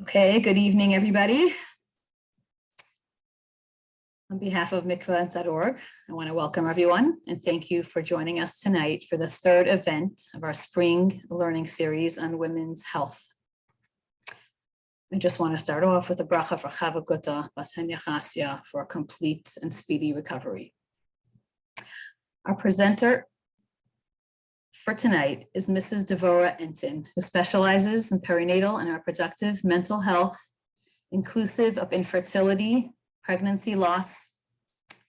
Okay, good evening, everybody. On behalf of mikvah.org, I want to welcome everyone and thank you for joining us tonight for the third event of our spring learning series on women's health. I just want to start off with a bracha for Chava Gutta Basen Yachasya for a complete and speedy recovery. Our presenter for tonight is Mrs. Devora Entin, who specializes in perinatal and reproductive mental health, inclusive of infertility, pregnancy loss,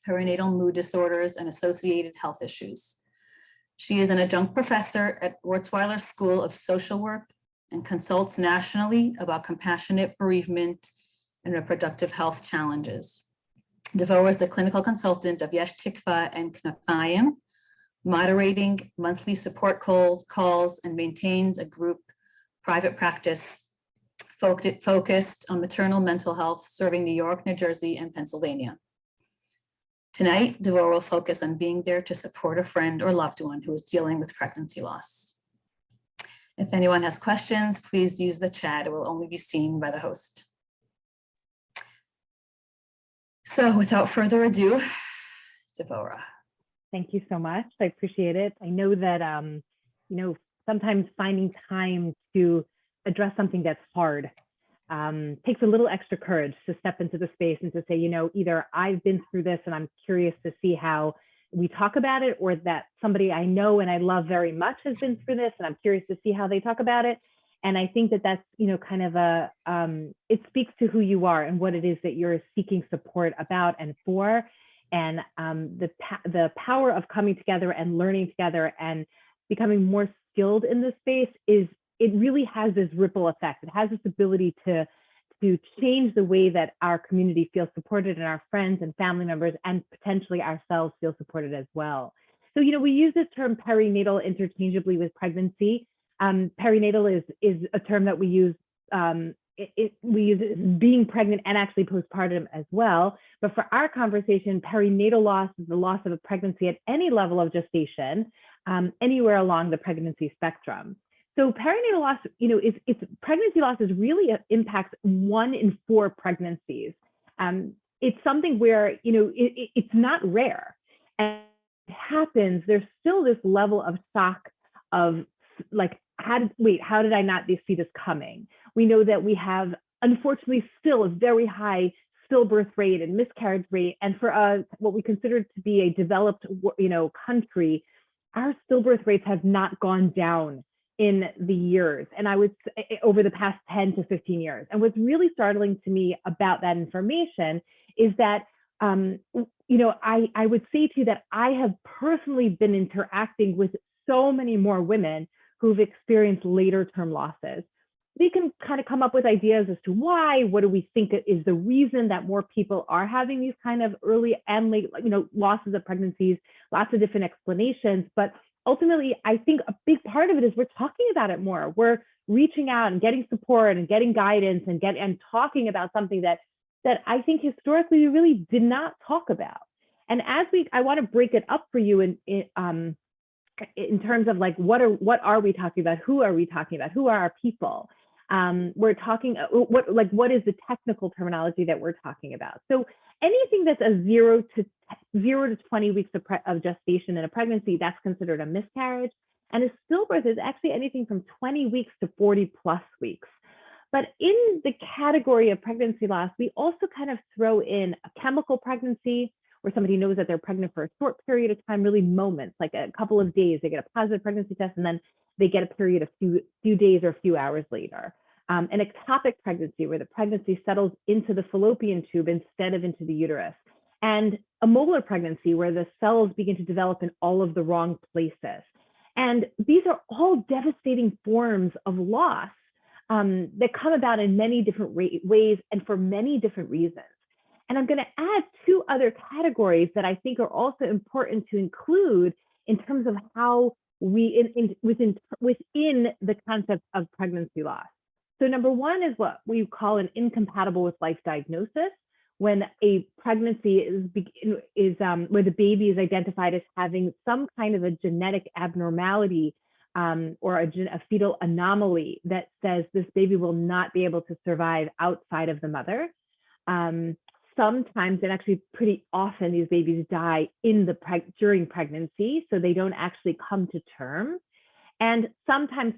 perinatal mood disorders, and associated health issues. She is an adjunct professor at Wurzweiler School of Social Work and consults nationally about compassionate bereavement and reproductive health challenges. Devora is the clinical consultant of Yesh Tikva and Knafayim, moderating monthly support calls and maintains a group private practice focused on maternal mental health, serving New York, New Jersey, and Pennsylvania. Tonight, Devora will focus on being there to support a friend or loved one who is dealing with pregnancy loss. If anyone has questions, please use the chat. It will only be seen by the host. So without further ado, Devora. Thank you so much. I appreciate it. I know that, sometimes finding time to address something that's hard takes a little extra courage to step into the space and to say, either I've been through this and I'm curious to see how we talk about it, or that somebody I know and I love very much has been through this and I'm curious to see how they talk about it. And I think that that's, kind of it speaks to who you are and what it is that you're seeking support about and for. And the power of coming together and learning together and becoming more skilled in this space it really has this ripple effect. It has this ability to change the way that our community feels supported and our friends and family members and potentially ourselves feel supported as well. So, we use this term perinatal interchangeably with pregnancy. Perinatal is a term that we use we use it as being pregnant and actually postpartum as well. But for our conversation, perinatal loss is the loss of a pregnancy at any level of gestation, anywhere along the pregnancy spectrum. So perinatal loss, pregnancy loss really impacts 1 in 4 pregnancies. It's something where, it's not rare. And it happens, there's still this level of shock of like, how did I not see this coming? We know that we have, unfortunately, still a very high stillbirth rate and miscarriage rate. And for what we consider to be a developed, country, our stillbirth rates have not gone down in the years. And I would say over the past 10 to 15 years. And what's really startling to me about that information is that, I would say to you that I have personally been interacting with so many more women who've experienced later term losses. We can kind of come up with ideas as to why. What do we think is the reason that more people are having these kind of early and late, losses of pregnancies? Lots of different explanations, but ultimately, I think a big part of it is we're talking about it more. We're reaching out and getting support and getting guidance and talking about something that I think historically we really did not talk about. And I want to break it up for you in terms of like what are we talking about? Who are we talking about? Who are our people? We're talking what is the technical terminology that we're talking about? So anything that's a 0 to 20 weeks of gestation in a pregnancy, that's considered a miscarriage. And a stillbirth is actually anything from 20 weeks to 40 plus weeks. But in the category of pregnancy loss, we also kind of throw in a chemical pregnancy, where somebody knows that they're pregnant for a short period of time, really moments, like a couple of days, they get a positive pregnancy test, and then they get a period of few days or a few hours later. An ectopic pregnancy, where the pregnancy settles into the fallopian tube instead of into the uterus. And a molar pregnancy, where the cells begin to develop in all of the wrong places. And these are all devastating forms of loss that come about in many different ways and for many different reasons. And I'm going to add 2 other categories that I think are also important to include in terms of how we within the concept of pregnancy loss. So number 1 is what we call an incompatible with life diagnosis, when a pregnancy is where the baby is identified as having some kind of a genetic abnormality or a fetal anomaly that says this baby will not be able to survive outside of the mother. Sometimes, and actually pretty often, these babies die during pregnancy, so they don't actually come to term. And sometimes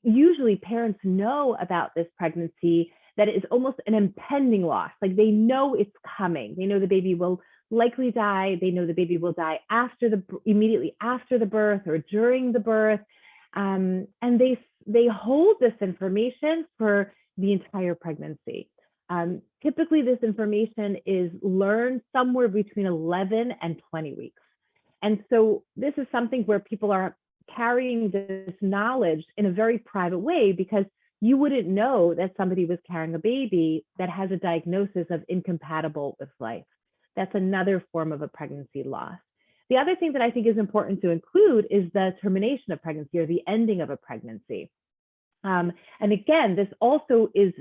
usually parents know about this pregnancy, that it is almost an impending loss. Like they know it's coming. They know the baby will likely die. They know the baby will die immediately after the birth or during the birth. And they hold this information for the entire pregnancy. Typically, this information is learned somewhere between 11 and 20 weeks. And so this is something where people are carrying this knowledge in a very private way, because you wouldn't know that somebody was carrying a baby that has a diagnosis of incompatible with life. That's another form of a pregnancy loss. The other thing that I think is important to include is the termination of pregnancy, or the ending of a pregnancy. And again, this also is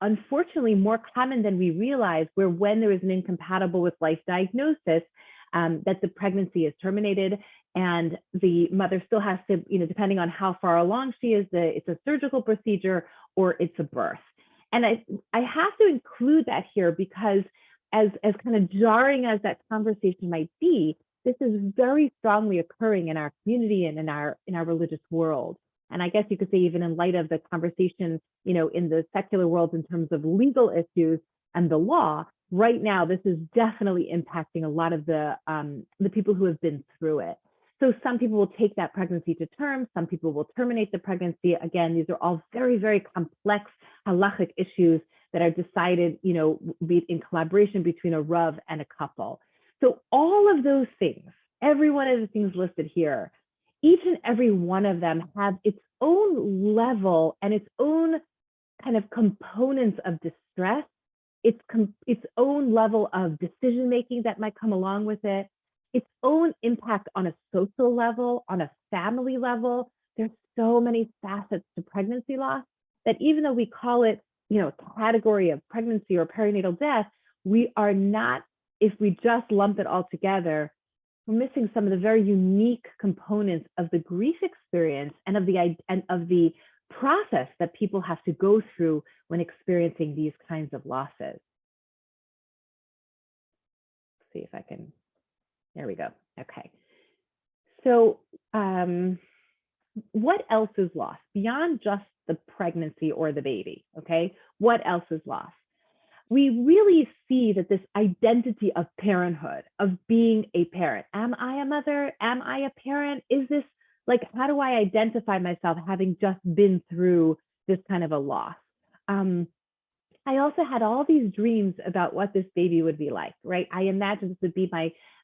unfortunately more common than we realize, where when there is an incompatible with life diagnosis, that the pregnancy is terminated, and the mother still has to, depending on how far along she is, it's a surgical procedure or it's a birth. And I have to include that here, because as kind of jarring as that conversation might be, this is very strongly occurring in our community and in our religious world. And I guess you could say, even in light of the conversation, in the secular world in terms of legal issues and the law, right now, this is definitely impacting a lot of the people who have been through it. So some people will take that pregnancy to term. Some people will terminate the pregnancy. Again, these are all very, very complex halachic issues that are decided, in collaboration between a Rav and a couple. So all of those things, every one of the things listed here, each and every one of them have its own level and its own kind of components of distress, its own level of decision-making that might come along with it, its own impact on a social level, on a family level. There's so many facets to pregnancy loss that even though we call it, a category of pregnancy or perinatal death, we are not, if we just lump it all together, we're missing some of the very unique components of the grief experience and of the process that people have to go through when experiencing these kinds of losses. Let's see if I can, there we go. Okay. So what else is lost beyond just the pregnancy or the baby? Okay. What else is lost? We really see that this identity of parenthood, of being a parent. Am I a mother? Am I a parent? Is this like, how do I identify myself having just been through this kind of a loss? I also had all these dreams about what this baby would be like, right? I imagined this would be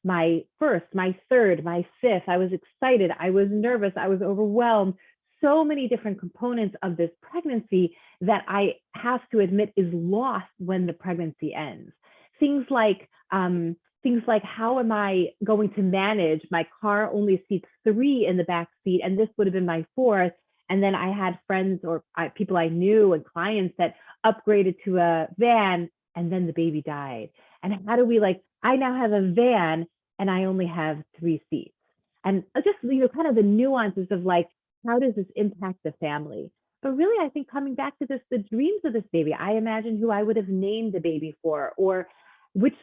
my first, my third, my fifth. I was excited. I was nervous. I was overwhelmed. So many different components of this pregnancy that I have to admit is lost when the pregnancy ends. Things like how am I going to manage? My car only seats 3 in the back seat, and this would have been my 4th. And then I had friends or people I knew and clients that upgraded to a van, and then the baby died. And how do we I now have a van and I only have 3 seats. And just, kind of the nuances of how does this impact the family? But really, I think coming back to this, the dreams of this baby, I imagine who I would have named the baby for, or which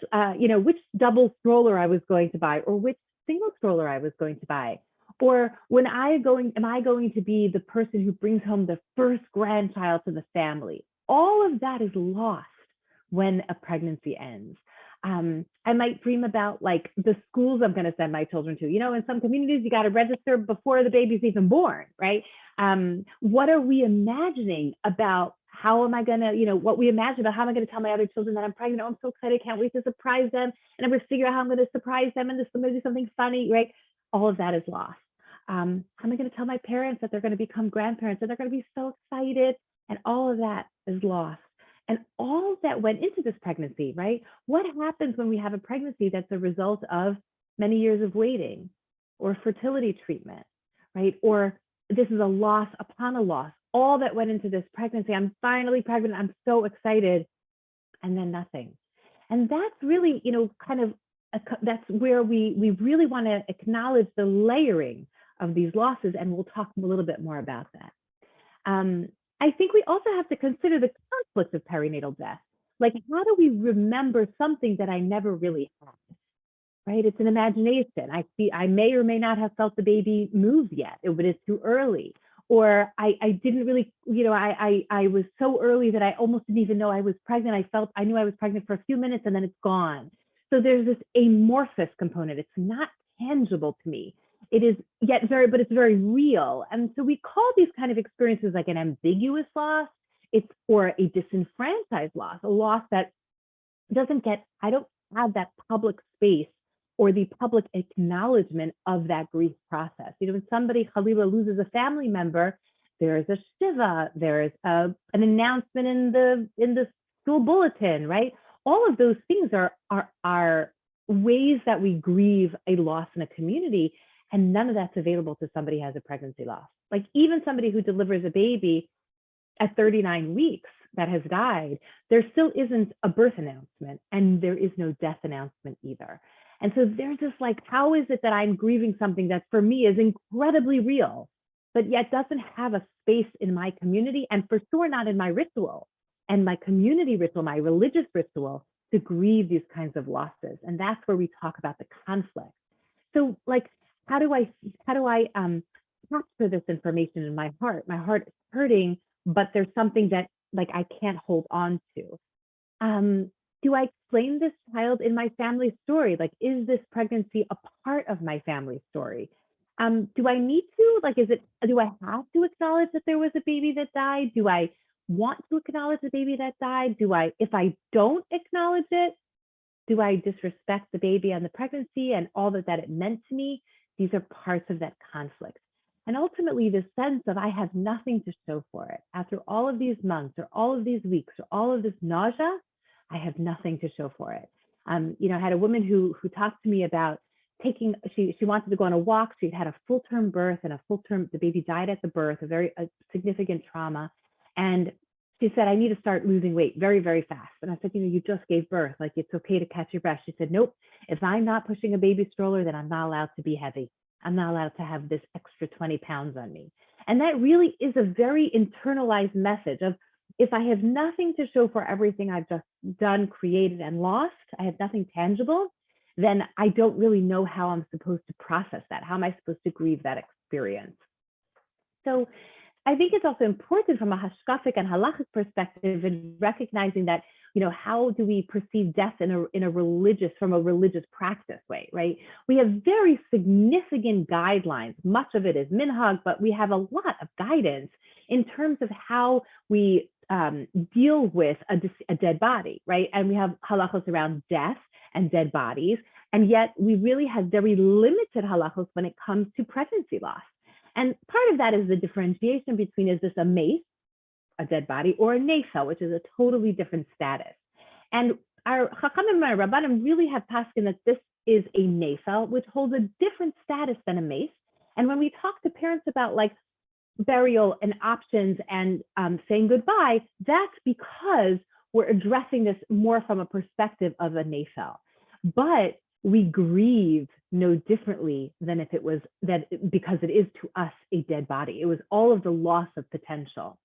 double stroller I was going to buy, or which single stroller I was going to buy. Or am I going to be the person who brings home the first grandchild to the family? All of that is lost when a pregnancy ends. I might dream about the schools I'm going to send my children to. In some communities, you got to register before the baby's even born, right? What are we imagining about how am I going to, what we imagine about how am I going to tell my other children that I'm pregnant? Oh, I'm so excited. I can't wait to surprise them. And I'm going to figure out how I'm going to surprise them. And this is going to do something funny, right? All of that is lost. How am I going to tell my parents that they're going to become grandparents and they're going to be so excited? And all of that is lost. And all that went into this pregnancy, right? What happens when we have a pregnancy that's a result of many years of waiting or fertility treatment, right? Or this is a loss upon a loss. All that went into this pregnancy. I'm finally pregnant. I'm so excited. And then nothing. And that's really, that's where we really want to acknowledge the layering of these losses, and we'll talk a little bit more about that. I think we also have to consider the conflict of perinatal death. Like, how do we remember something that I never really had? Right? It's an imagination. I may or may not have felt the baby move yet, but it's too early. Or I didn't really, I was so early that I almost didn't even know I was pregnant. I knew I was pregnant for a few minutes and then it's gone. So there's this amorphous component. It's not tangible to me. It is yet but it's very real. And so we call these kind of experiences like an ambiguous loss, or a disenfranchised loss, a loss that I don't have that public space or the public acknowledgement of that grief process. When somebody, Khalilah, loses a family member, there's a shiva, there's an announcement in the school bulletin, right? All of those things are ways that we grieve a loss in a community, and none of that's available to somebody who has a pregnancy loss. Like, even somebody who delivers a baby at 39 weeks that has died, there still isn't a birth announcement, and there is no death announcement either. And so there's this, like, how is it that I'm grieving something that for me is incredibly real, but yet doesn't have a space in my community, and for sure not in my ritual and my community ritual, my religious ritual, to grieve these kinds of losses. And that's where we talk about the conflict. So, like, how do I capture this information in my heart? My heart is hurting, but there's something that, like, I can't hold on to. Do I explain this child in my family story? Like, is this pregnancy a part of my family story? Do I need to, like, do I have to acknowledge that there was a baby that died? Do I want to acknowledge the baby that died? If I don't acknowledge it, do I disrespect the baby and the pregnancy and all that it meant to me? These are parts of that conflict. And ultimately, the sense of I have nothing to show for it. After all of these months or all of these weeks or all of this nausea, I have nothing to show for it. I had a woman who talked to me about she wanted to go on a walk. She'd had a full-term birth, and the baby died at the birth, a significant trauma. And she said, I need to start losing weight very, very fast. And I said, you just gave birth. Like, it's okay to catch your breath. She said, nope, if I'm not pushing a baby stroller, then I'm not allowed to be heavy. I'm not allowed to have this extra 20 pounds on me. And that really is a very internalized message of, if I have nothing to show for everything I've just done, created, and lost, I have nothing tangible, then I don't really know how I'm supposed to process that. How am I supposed to grieve that experience? So I think it's also important from a hashkafic and halachic perspective in recognizing that, how do we perceive death from a religious practice way, right? We have very significant guidelines. Much of it is minhag, but we have a lot of guidance in terms of how we deal with a dead body, right? And we have halachos around death and dead bodies, and yet we really have very limited halachos when it comes to pregnancy loss. And part of that is the differentiation between, is this a mace, a dead body, or a nefel, which is a totally different status. And our chachamim and our rabbanim really have paskin that this is a nefel, which holds a different status than a mace. And when we talk to parents about, like, burial and options and saying goodbye, that's because we're addressing this more from a perspective of a nefel. But we grieve no differently than if it was that, because it is to us a dead body. It was all of the loss of potential.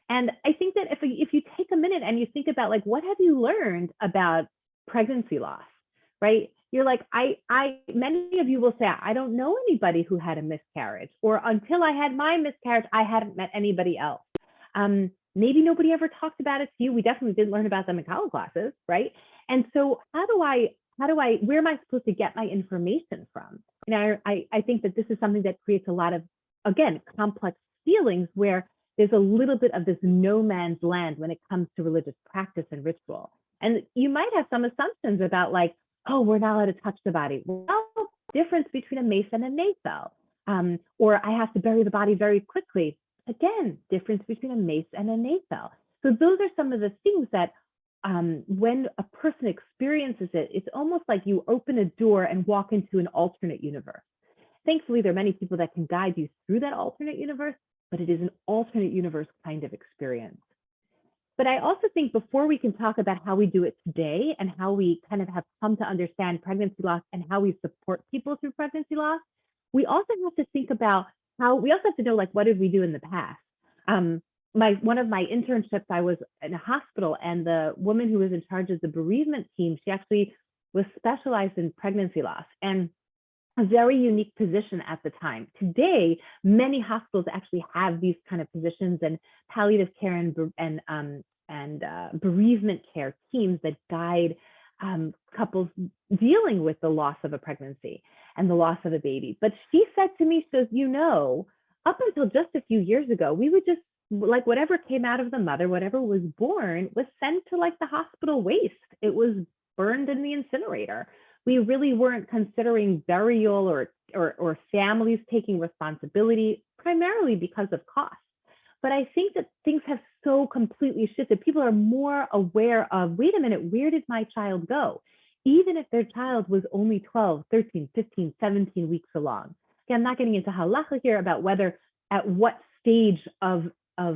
And I think that if you take a minute and you think about, like, what have you learned about pregnancy loss, right? You're like, many of you will say, I don't know anybody who had a miscarriage, or until I had my miscarriage, I hadn't met anybody else. Maybe nobody ever talked about it to you. We definitely didn't learn about them in college classes, right? And so where am I supposed to get my information from? I think that this is something that creates a lot of, again, complex feelings where there's a little bit of this no man's land when it comes to religious practice and ritual. And you might have some assumptions about, like, oh, we're not allowed to touch the body. Well, difference between a mace and a nefel. Or I have to bury the body very quickly. Again, difference between a mace and a nefel. So those are some of the things that when a person experiences it, it's almost like you open a door and walk into an alternate universe. Thankfully, there are many people that can guide you through that alternate universe, but it is an alternate universe kind of experience. But I also think before we can talk about how we do it today and how we kind of have come to understand pregnancy loss and how we support people through pregnancy loss, we also have to think about we also have to know, like, what did we do in the past? One of my internships, I was in a hospital, and the woman who was in charge of the bereavement team, she actually was specialized in pregnancy loss, and a very unique position at the time. Today, many hospitals actually have these kind of positions, and palliative care and bereavement care teams that guide couples dealing with the loss of a pregnancy and the loss of a baby. But she said to me, she says, up until just a few years ago, we would just, like, whatever came out of the mother, whatever was born, was sent to, like, the hospital waste. It was burned in the incinerator. We really weren't considering burial or families taking responsibility, primarily because of cost. But I think that things have so completely shifted. People are more aware of, wait a minute, where did my child go? Even if their child was only 12, 13, 15, 17 weeks along. Again, I'm not getting into halacha here about whether at what stage of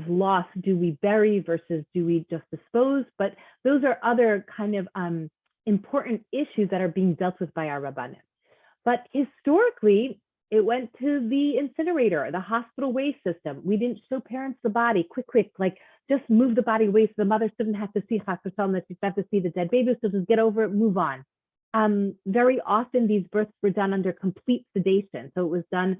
loss do we bury versus do we just dispose, but those are other kind of important issues that are being dealt with by our rabbanim. But historically, it went to the incinerator, the hospital waste system. We didn't show parents the body, quick, like, just move the body away so the mother shouldn't have to see hospital, that she have to see the dead baby, so just get over it, move on. Very often these births were done under complete sedation. So it was done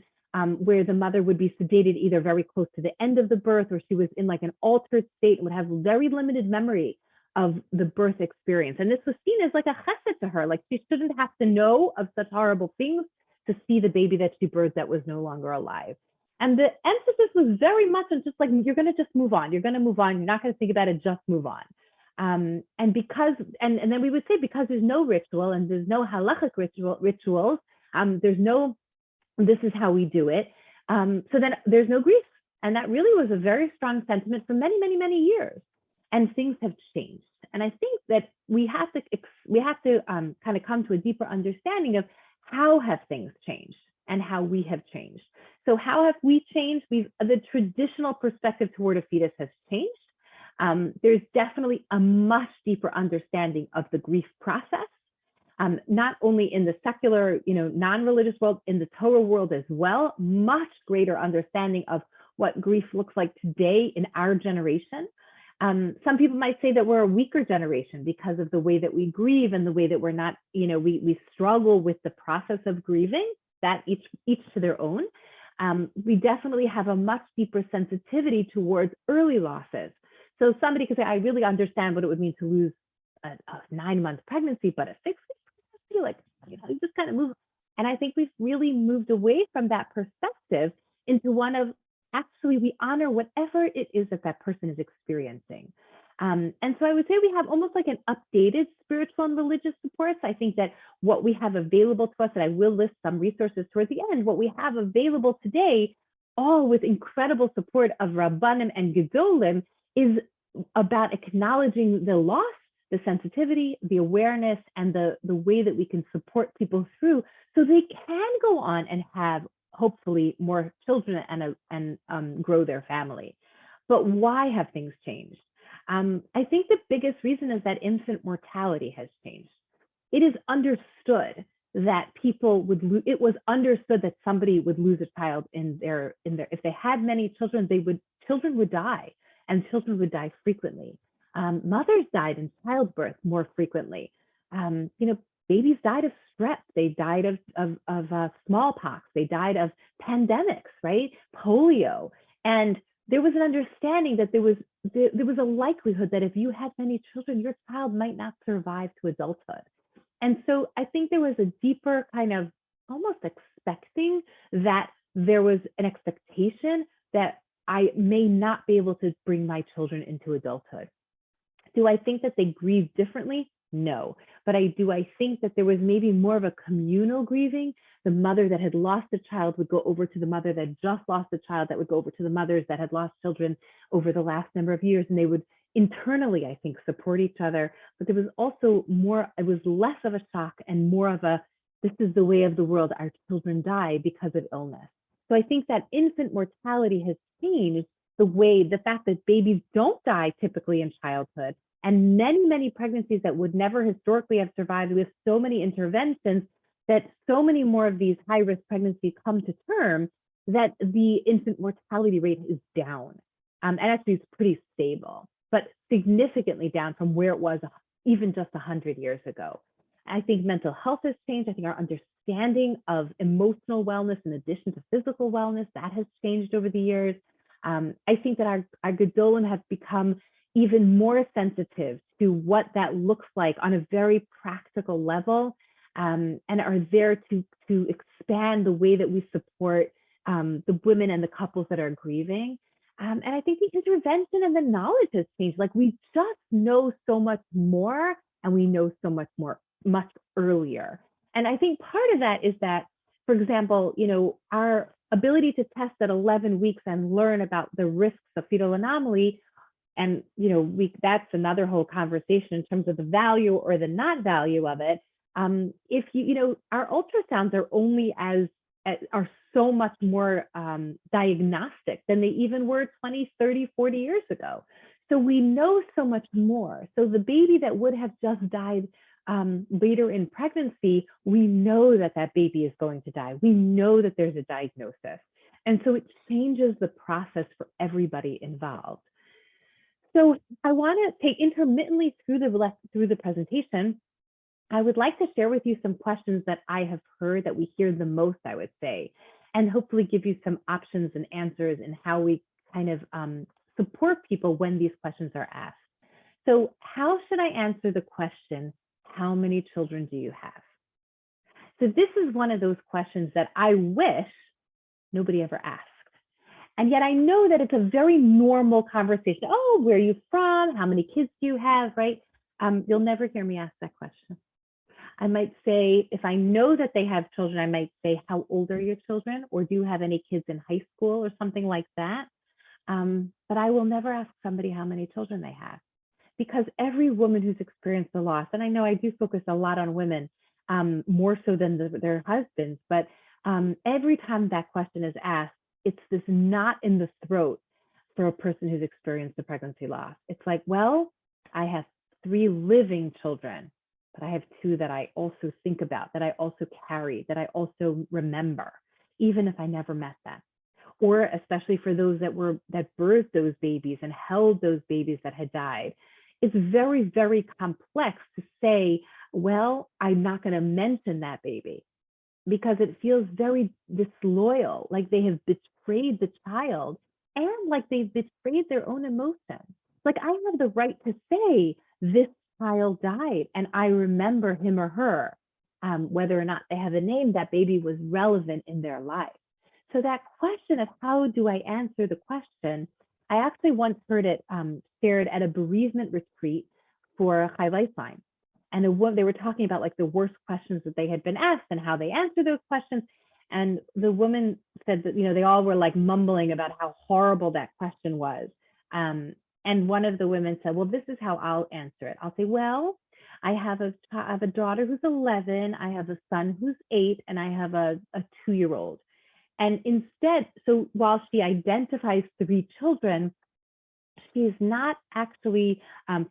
where the mother would be sedated either very close to the end of the birth, or she was in like an altered state and would have very limited memory of the birth experience. And this was seen as like a chesed to her, like she shouldn't have to know of such horrible things to see the baby that she birthed that was no longer alive. And the emphasis was very much on just like, you're going to just move on. You're going to move on. You're not going to think about it, just move on. And then we would say, because there's no ritual and there's no halachic rituals, there's no, this is how we do it. So then there's no grief. And that really was a very strong sentiment for many, many, many years. And things have changed. And I think that we have to kind of come to a deeper understanding of how have things changed and how we have changed. So how have we changed? The traditional perspective toward a fetus has changed. There's definitely a much deeper understanding of the grief process, not only in the secular, non-religious world, in the Torah world as well. Much greater understanding of what grief looks like today in our generation. Some people might say that we're a weaker generation because of the way that we grieve and the way that we're not, we struggle with the process of grieving, that each to their own. We definitely have a much deeper sensitivity towards early losses. So somebody could say, I really understand what it would mean to lose a 9-month pregnancy, but a 6-week pregnancy, like, you just kind of move. And I think we've really moved away from that perspective into one of, actually, we honor whatever it is that person is experiencing. And so I would say we have almost like an updated spiritual and religious supports. I think that what we have available to us, and I will list some resources towards the end, what we have available today, all with incredible support of Rabbanim and Gedolim, is about acknowledging the loss, the sensitivity, the awareness, and the way that we can support people through so they can go on and have hopefully more children and grow their family. But why have things changed? I think the biggest reason is that infant mortality has changed. It is understood that it was understood that somebody would lose a child if they had many children, children would die, and children would die frequently. Mothers died in childbirth more frequently. Babies died of strep, they died of smallpox, they died of pandemics, right? Polio. And there was an understanding that there was a likelihood that if you had many children, your child might not survive to adulthood. And so I think there was a deeper kind of almost expecting that there was an expectation that I may not be able to bring my children into adulthood. Do I think that they grieve differently? No, but I think that there was maybe more of a communal grieving. The mother that had lost a child would go over to the mother that just lost a child, that would go over to the mothers that had lost children over the last number of years, and they would internally, I think, support each other. But there was also it was less of a shock and more of a, this is the way of the world, our children die because of illness. So I think that infant mortality has changed the fact that babies don't die typically in childhood, and many, many pregnancies that would never historically have survived with so many interventions that so many more of these high-risk pregnancies come to term that the infant mortality rate is down. And actually it's pretty stable, but significantly down from where it was even just 100 years ago. I think mental health has changed. I think our understanding of emotional wellness in addition to physical wellness, that has changed over the years. I think that our Gedolim have become even more sensitive to what that looks like on a very practical level, and are there to expand the way that we support the women and the couples that are grieving. And I think the intervention and the knowledge has changed. Like, we just know so much more, and we know so much more, much earlier. And I think part of that is that, for example, our ability to test at 11 weeks and learn about the risks of fetal anomaly, and that's another whole conversation in terms of the value or the not value of it. If our ultrasounds are only are so much more diagnostic than they even were 20, 30, 40 years ago. So we know so much more. So the baby that would have just died later in pregnancy, we know that that baby is going to die. We know that there's a diagnosis. And so it changes the process for everybody involved. So I want to take intermittently through the presentation. I would like to share with you some questions that I have heard that we hear the most, I would say, and hopefully give you some options and answers in how we kind of support people when these questions are asked. So how should I answer the question, how many children do you have? So this is one of those questions that I wish nobody ever asked. And yet I know that it's a very normal conversation. Oh, where are you from? How many kids do you have, right? You'll never hear me ask that question. I might say, if I know that they have children, I might say, how old are your children? Or do you have any kids in high school or something like that? But I will never ask somebody how many children they have, because every woman who's experienced the loss, and I know I do focus a lot on women, more so than their husbands, but every time that question is asked, it's this knot in the throat for a person who's experienced a pregnancy loss. It's like, well, I have 3 living children, but I have 2 that I also think about, that I also carry, that I also remember, even if I never met them. Or especially for those that birthed those babies and held those babies that had died. It's very, very complex to say, well, I'm not going to mention that baby, because it feels very disloyal, like they have betrayed the child and like they've betrayed their own emotions. Like, I have the right to say this child died and I remember him or her, whether or not they have a name, that baby was relevant in their life. So that question of how do I answer the question, I actually once heard it shared at a bereavement retreat for High Lifeline. And they were talking about like the worst questions that they had been asked and how they answered those questions. And the woman said that, they all were like mumbling about how horrible that question was. And one of the women said, well, this is how I'll answer it. I'll say, well, I have a daughter who's 11, I have a son who's 8, and I have a 2-year-old. And instead, so while she identifies 3 children, she's not actually,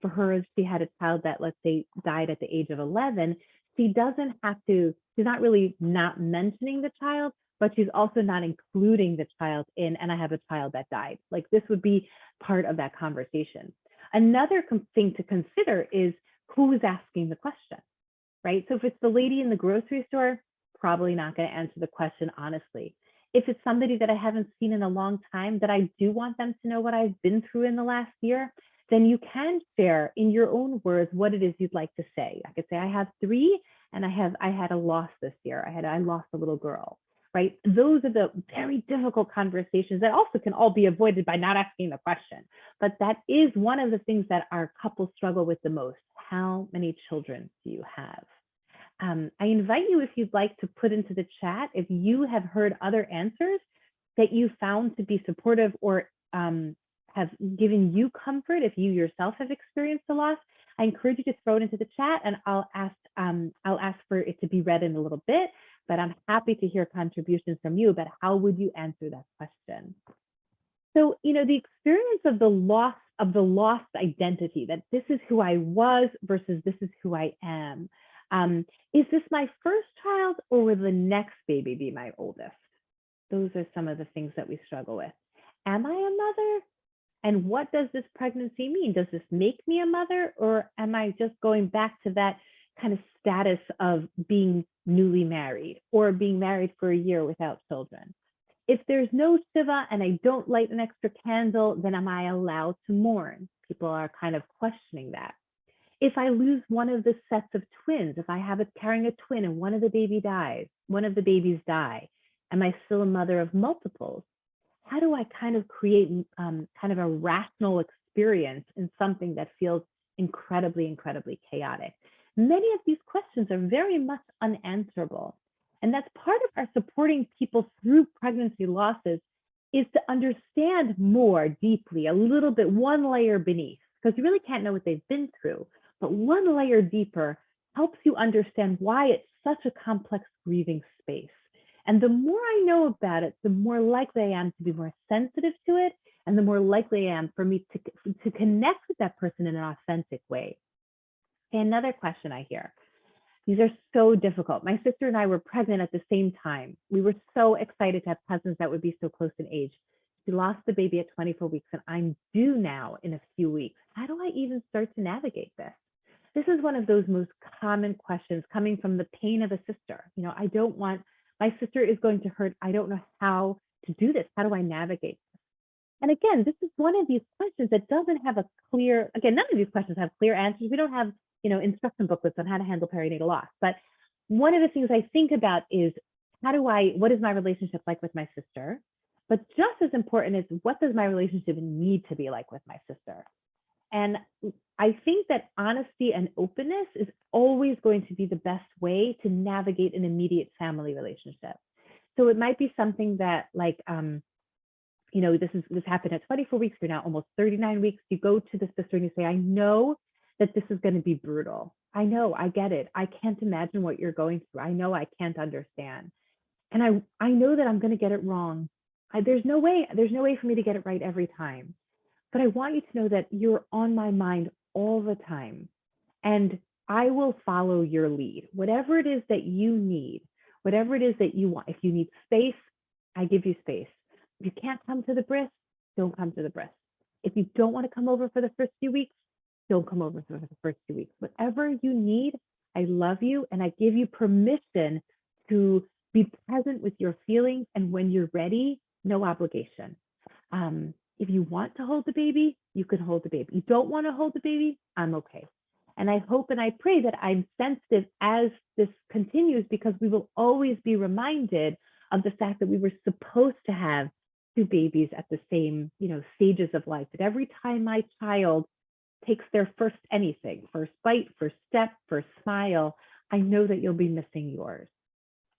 for her, if she had a child that, let's say, died at the age of 11, she's not really not mentioning the child, but she's also not including the child in, and I have a child that died. Like, this would be part of that conversation. Another thing to consider is who is asking the question, right? So if it's the lady in the grocery store, probably not going to answer the question honestly. If it's somebody that I haven't seen in a long time, that I do want them to know what I've been through in the last year, then you can share in your own words what it is you'd like to say. I could say, I have 3, and I had a loss this year. I lost a little girl, right? Those are the very difficult conversations that also can all be avoided by not asking the question. But that is one of the things that our couples struggle with the most. How many children do you have? I invite you, if you'd like, to put into the chat if you have heard other answers that you found to be supportive or have given you comfort if you yourself have experienced the loss. I encourage you to throw it into the chat, and I'll ask for it to be read in a little bit, but I'm happy to hear contributions from you about how would you answer that question. So, the experience of the lost identity, that this is who I was versus this is who I am. Is this my first child, or will the next baby be my oldest? Those are some of the things that we struggle with. Am I a mother? And what does this pregnancy mean? Does this make me a mother, or am I just going back to that kind of status of being newly married or being married for a year without children? If there's no Shiva and I don't light an extra candle, then am I allowed to mourn? People are kind of questioning that. If I lose one of the sets of twins, if I have it carrying a twin and one of the babies die, am I still a mother of multiples? How do I kind of create kind of a rational experience in something that feels incredibly, incredibly chaotic? Many of these questions are very much unanswerable. And that's part of our supporting people through pregnancy losses, is to understand more deeply, a little bit, one layer beneath, because you really can't know what they've been through, but one layer deeper helps you understand why it's such a complex grieving space. And the more I know about it, the more likely I am to be more sensitive to it, and the more likely I am for me to connect with that person in an authentic way. Okay, another question I hear. These are so difficult. My sister and I were pregnant at the same time. We were so excited to have cousins that would be so close in age. She lost the baby at 24 weeks, and I'm due now in a few weeks. How do I even start to navigate this? This is one of those most common questions coming from the pain of a sister. You know, I don't want, my sister is going to hurt. I don't know how to do this. How do I navigate this? And again, this is one of these questions that doesn't have a clear, again, none of these questions have clear answers. We don't have, you know, instruction booklets on how to handle perinatal loss. But one of the things I think about is what is my relationship like with my sister? But just as important is, what does my relationship need to be like with my sister? And I think that honesty and openness is always going to be the best way to navigate an immediate family relationship. So it might be something that, like, you know, this happened at 24 weeks, you're now almost 39 weeks. You go to the sister and you say, I know that this is going to be brutal. I know, I get it. I can't imagine what you're going through. I know I can't understand. And I know that I'm going to get it wrong. There's no way for me to get it right every time. But I want you to know that you're on my mind all the time. And I will follow your lead. Whatever it is that you need, whatever it is that you want. If you need space, I give you space. If you can't come to the bris, don't come to the bris. If you don't want to come over for the first few weeks, don't come over for the first 2 weeks. Whatever you need, I love you, and I give you permission to be present with your feelings. And when you're ready, no obligation. If you want to hold the baby, you can hold the baby. You don't want to hold the baby, I'm okay. And I hope and I pray that I'm sensitive as this continues, because we will always be reminded of the fact that we were supposed to have 2 babies at the same, you know, stages of life. That every time my child takes their first anything, first bite, first step, first smile, I know that you'll be missing yours.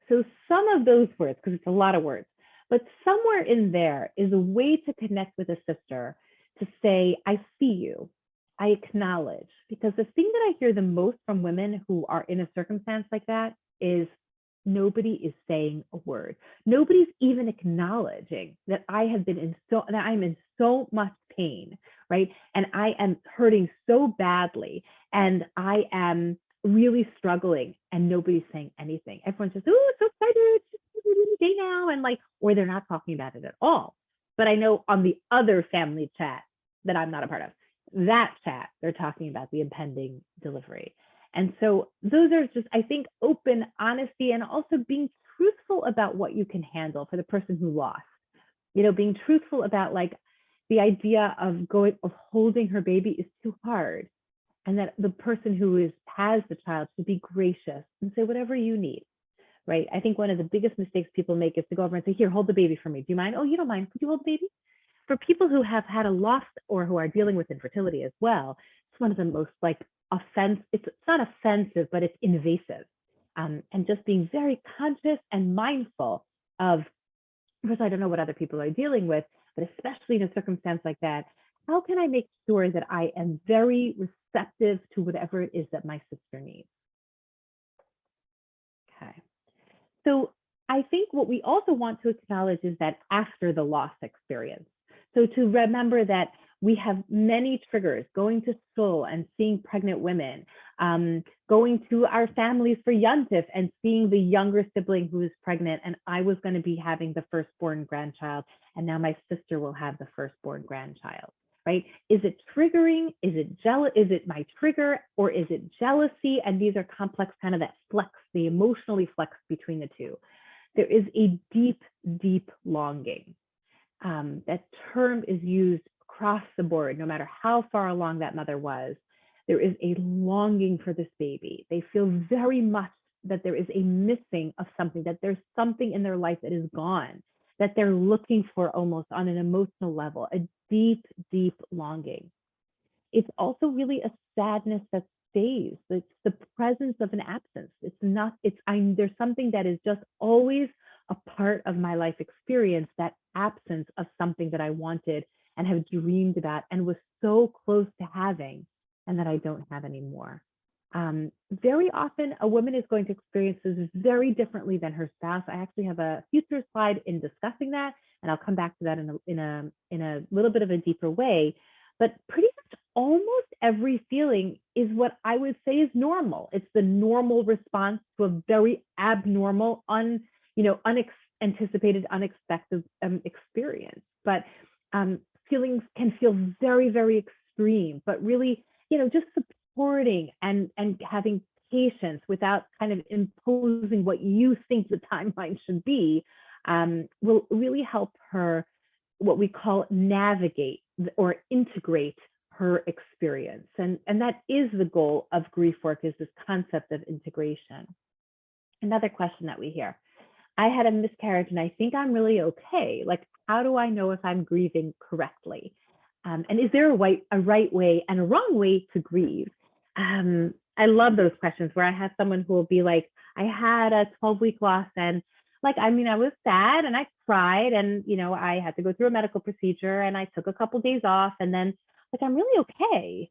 So some of those words, because it's a lot of words, but somewhere in there is a way to connect with a sister, to say, I see you, I acknowledge. Because the thing that I hear the most from women who are in a circumstance like that is nobody is saying a word. Nobody's even acknowledging that I'm in so much pain, right? And I am hurting so badly, and I am really struggling, and nobody's saying anything. Everyone's just, oh, so excited, day now, and like, or they're not talking about it at all. But I know on the other family chat that I'm not a part of, that chat, they're talking about the impending delivery. And so those are just, I think, open honesty, and also being truthful about what you can handle for the person who lost. You know, being truthful about, like, the idea of holding her baby is too hard, and that the person who has the child should be gracious and say, whatever you need, right? I think one of the biggest mistakes people make is to go over and say, here, hold the baby for me. Do you mind? Oh, you don't mind. Could you hold the baby? For people who have had a loss or who are dealing with infertility as well, it's one of the most, like, it's not offensive, but it's invasive. And just being very conscious and mindful of, because I don't know what other people are dealing with, but especially in a circumstance like that, how can I make sure that I am very receptive to whatever it is that my sister needs? Okay. So I think what we also want to acknowledge is that after the loss experience. So to remember that We have many triggers, going to school and seeing pregnant women, going to our families for Yontif and seeing the younger sibling who is pregnant, and I was going to be having the firstborn grandchild, and now my sister will have the firstborn grandchild, right? Is it triggering? Is it jealous? Is it my trigger, or is it jealousy? And these are complex, kind of that flex, the emotionally flex between the two. There is a deep, deep longing. That term is used across the board, no matter how far along that mother was. There is a longing for this baby. They feel very much that there is a missing of something, that there's something in their life that is gone, that they're looking for almost on an emotional level, a deep, deep longing. It's also really a sadness that stays. It's the presence of an absence. There's something that is just always a part of my life experience, that absence of something that I wanted and have dreamed about and was so close to having, and that I don't have anymore. Very often a woman is going to experience this very differently than her spouse. I actually have a future slide in discussing that, and I'll come back to that in a little bit of a deeper way. But pretty much almost every feeling is what I would say is normal. It's the normal response to a very abnormal, unanticipated, unexpected experience. But feelings can feel very, very extreme, but really, just supporting and having patience without kind of imposing what you think the timeline should be will really help her, what we call, navigate or integrate her experience. And that is the goal of grief work, is this concept of integration. Another question that we hear: I had a miscarriage and I think I'm really okay. Like, how do I know if I'm grieving correctly? And is there a right way and a wrong way to grieve? I love those questions where I have someone who will be like, I had a 12-week loss, and I was sad and I cried, and I had to go through a medical procedure and I took a couple days off, and then I'm really okay.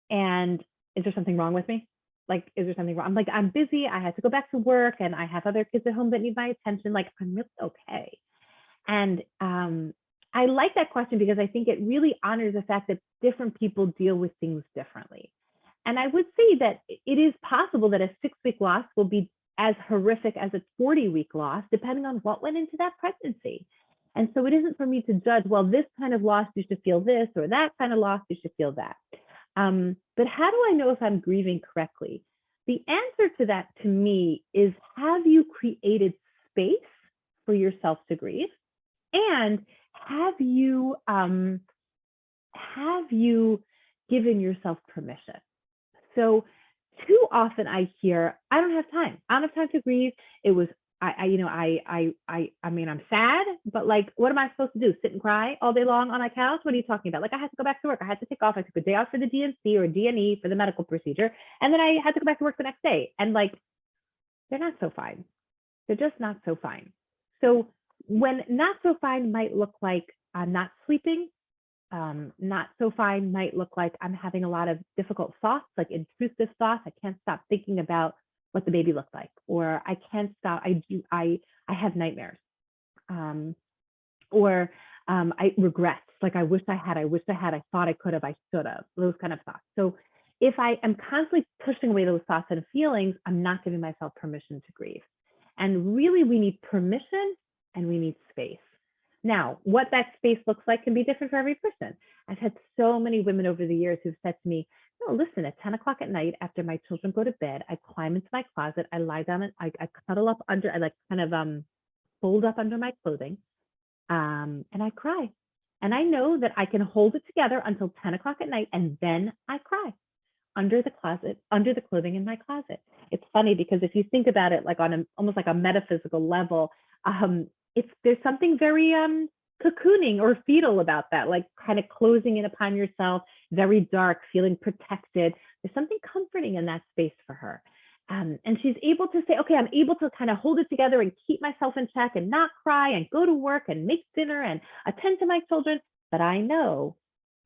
And is there something wrong with me? Is there something wrong? I'm busy. I had to go back to work and I have other kids at home that need my attention. I'm really okay. And I like that question because I think it really honors the fact that different people deal with things differently. And I would say that it is possible that a 6-week loss will be as horrific as a 40-week loss, depending on what went into that pregnancy. And so it isn't for me to judge, well, this kind of loss, you should feel this, or that kind of loss, you should feel that. But how do I know if I'm grieving correctly? The answer to that, to me, is, have you created space for yourself to grieve? And have you given yourself permission? So too often I hear, I don't have time. I don't have time to grieve. It was, I'm sad, but what am I supposed to do? Sit and cry all day long on my couch? What are you talking about? I had to go back to work. I had to take off. I took a day off for the DNC or DNE for the medical procedure. And then I had to go back to work the next day. And they're not so fine. They're just not so fine. So when not so fine might look like I'm not sleeping, not so fine might look like I'm having a lot of difficult thoughts, intrusive thoughts. I can't stop thinking about what the baby looked like, or I can't stop. I have nightmares, or I regret. I wish I had. I thought I could have. I should have. Those kind of thoughts. So if I am constantly pushing away those thoughts and feelings, I'm not giving myself permission to grieve. And really, we need permission and we need space. Now, what that space looks like can be different for every person. I've had so many women over the years who've said to me, no, listen, at 10 o'clock at night, after my children go to bed, I climb into my closet, I lie down and I cuddle up under, I fold up under my clothing, and I cry. And I know that I can hold it together until 10 o'clock at night, and then I cry under the clothing in my closet. It's funny because if you think about it, on almost like a metaphysical level, there's something very cocooning or fetal about that, kind of closing in upon yourself, very dark, feeling protected. There's something comforting in that space for her. And she's able to say, okay, I'm able to kind of hold it together and keep myself in check and not cry and go to work and make dinner and attend to my children. But I know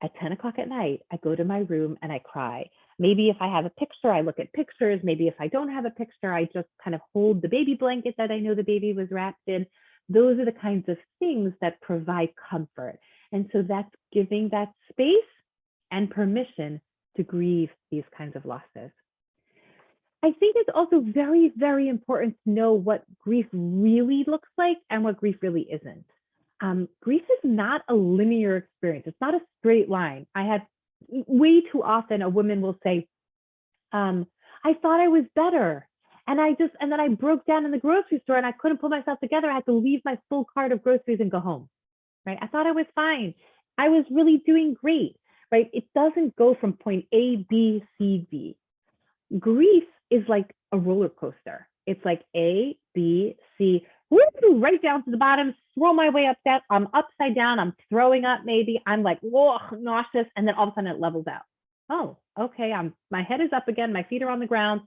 at 10 o'clock at night, I go to my room and I cry. Maybe if I have a picture, I look at pictures. Maybe if I don't have a picture, I just kind of hold the baby blanket that I know the baby was wrapped in. Those are the kinds of things that provide comfort. And so that's giving that space and permission to grieve these kinds of losses. I think it's also very, very important to know what grief really looks like and what grief really isn't. Grief is not a linear experience. It's not a straight line. I have way too often a woman will say, I thought I was better. And then I broke down in the grocery store and I couldn't pull myself together. I had to leave my full cart of groceries and go home, right? I thought I was fine. I was really doing great, right? It doesn't go from point A, B, C, D. Grief is like a roller coaster. It's like A, B, C, right down to the bottom, throw my way up that. I'm upside down. I'm throwing up maybe. I'm like, whoa, nauseous. And then all of a sudden it levels out. Oh, okay. My head is up again. My feet are on the ground.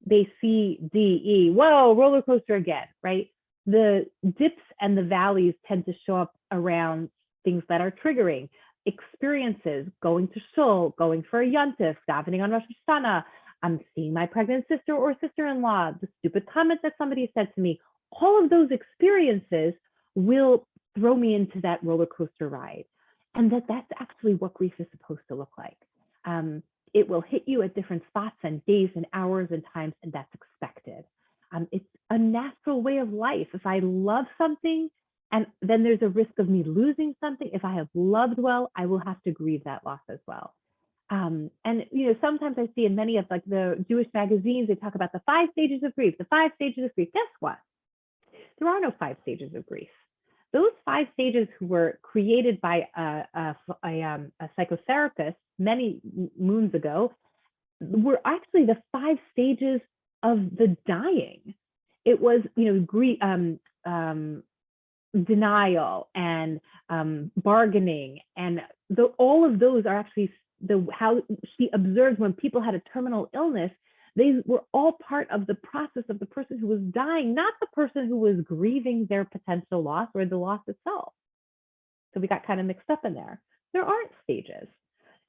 They C, D, E. Whoa, roller coaster again, right? The dips and the valleys tend to show up around things that are triggering. Experiences, going to shul, going for a yontif, davening on Rosh Hashanah. I'm seeing my pregnant sister or sister-in-law, the stupid comment that somebody said to me. All of those experiences will throw me into that roller coaster ride. And that's actually what grief is supposed to look like. It will hit you at different spots and days and hours and times, and that's expected. It's a natural way of life. If I love something, and then there's a risk of me losing something. If I have loved well, I will have to grieve that loss as well. And sometimes I see in many of like the Jewish magazines, they talk about the 5 stages of grief, the 5 stages of grief. Guess what? There are no 5 stages of grief. Those 5 stages were created by a psychotherapist many moons ago were actually the 5 stages of the dying. It was, grief, denial and bargaining, and all of those are actually how she observed when people had a terminal illness. They were all part of the process of the person who was dying, not the person who was grieving their potential loss or the loss itself. So we got kind of mixed up in there. There aren't stages.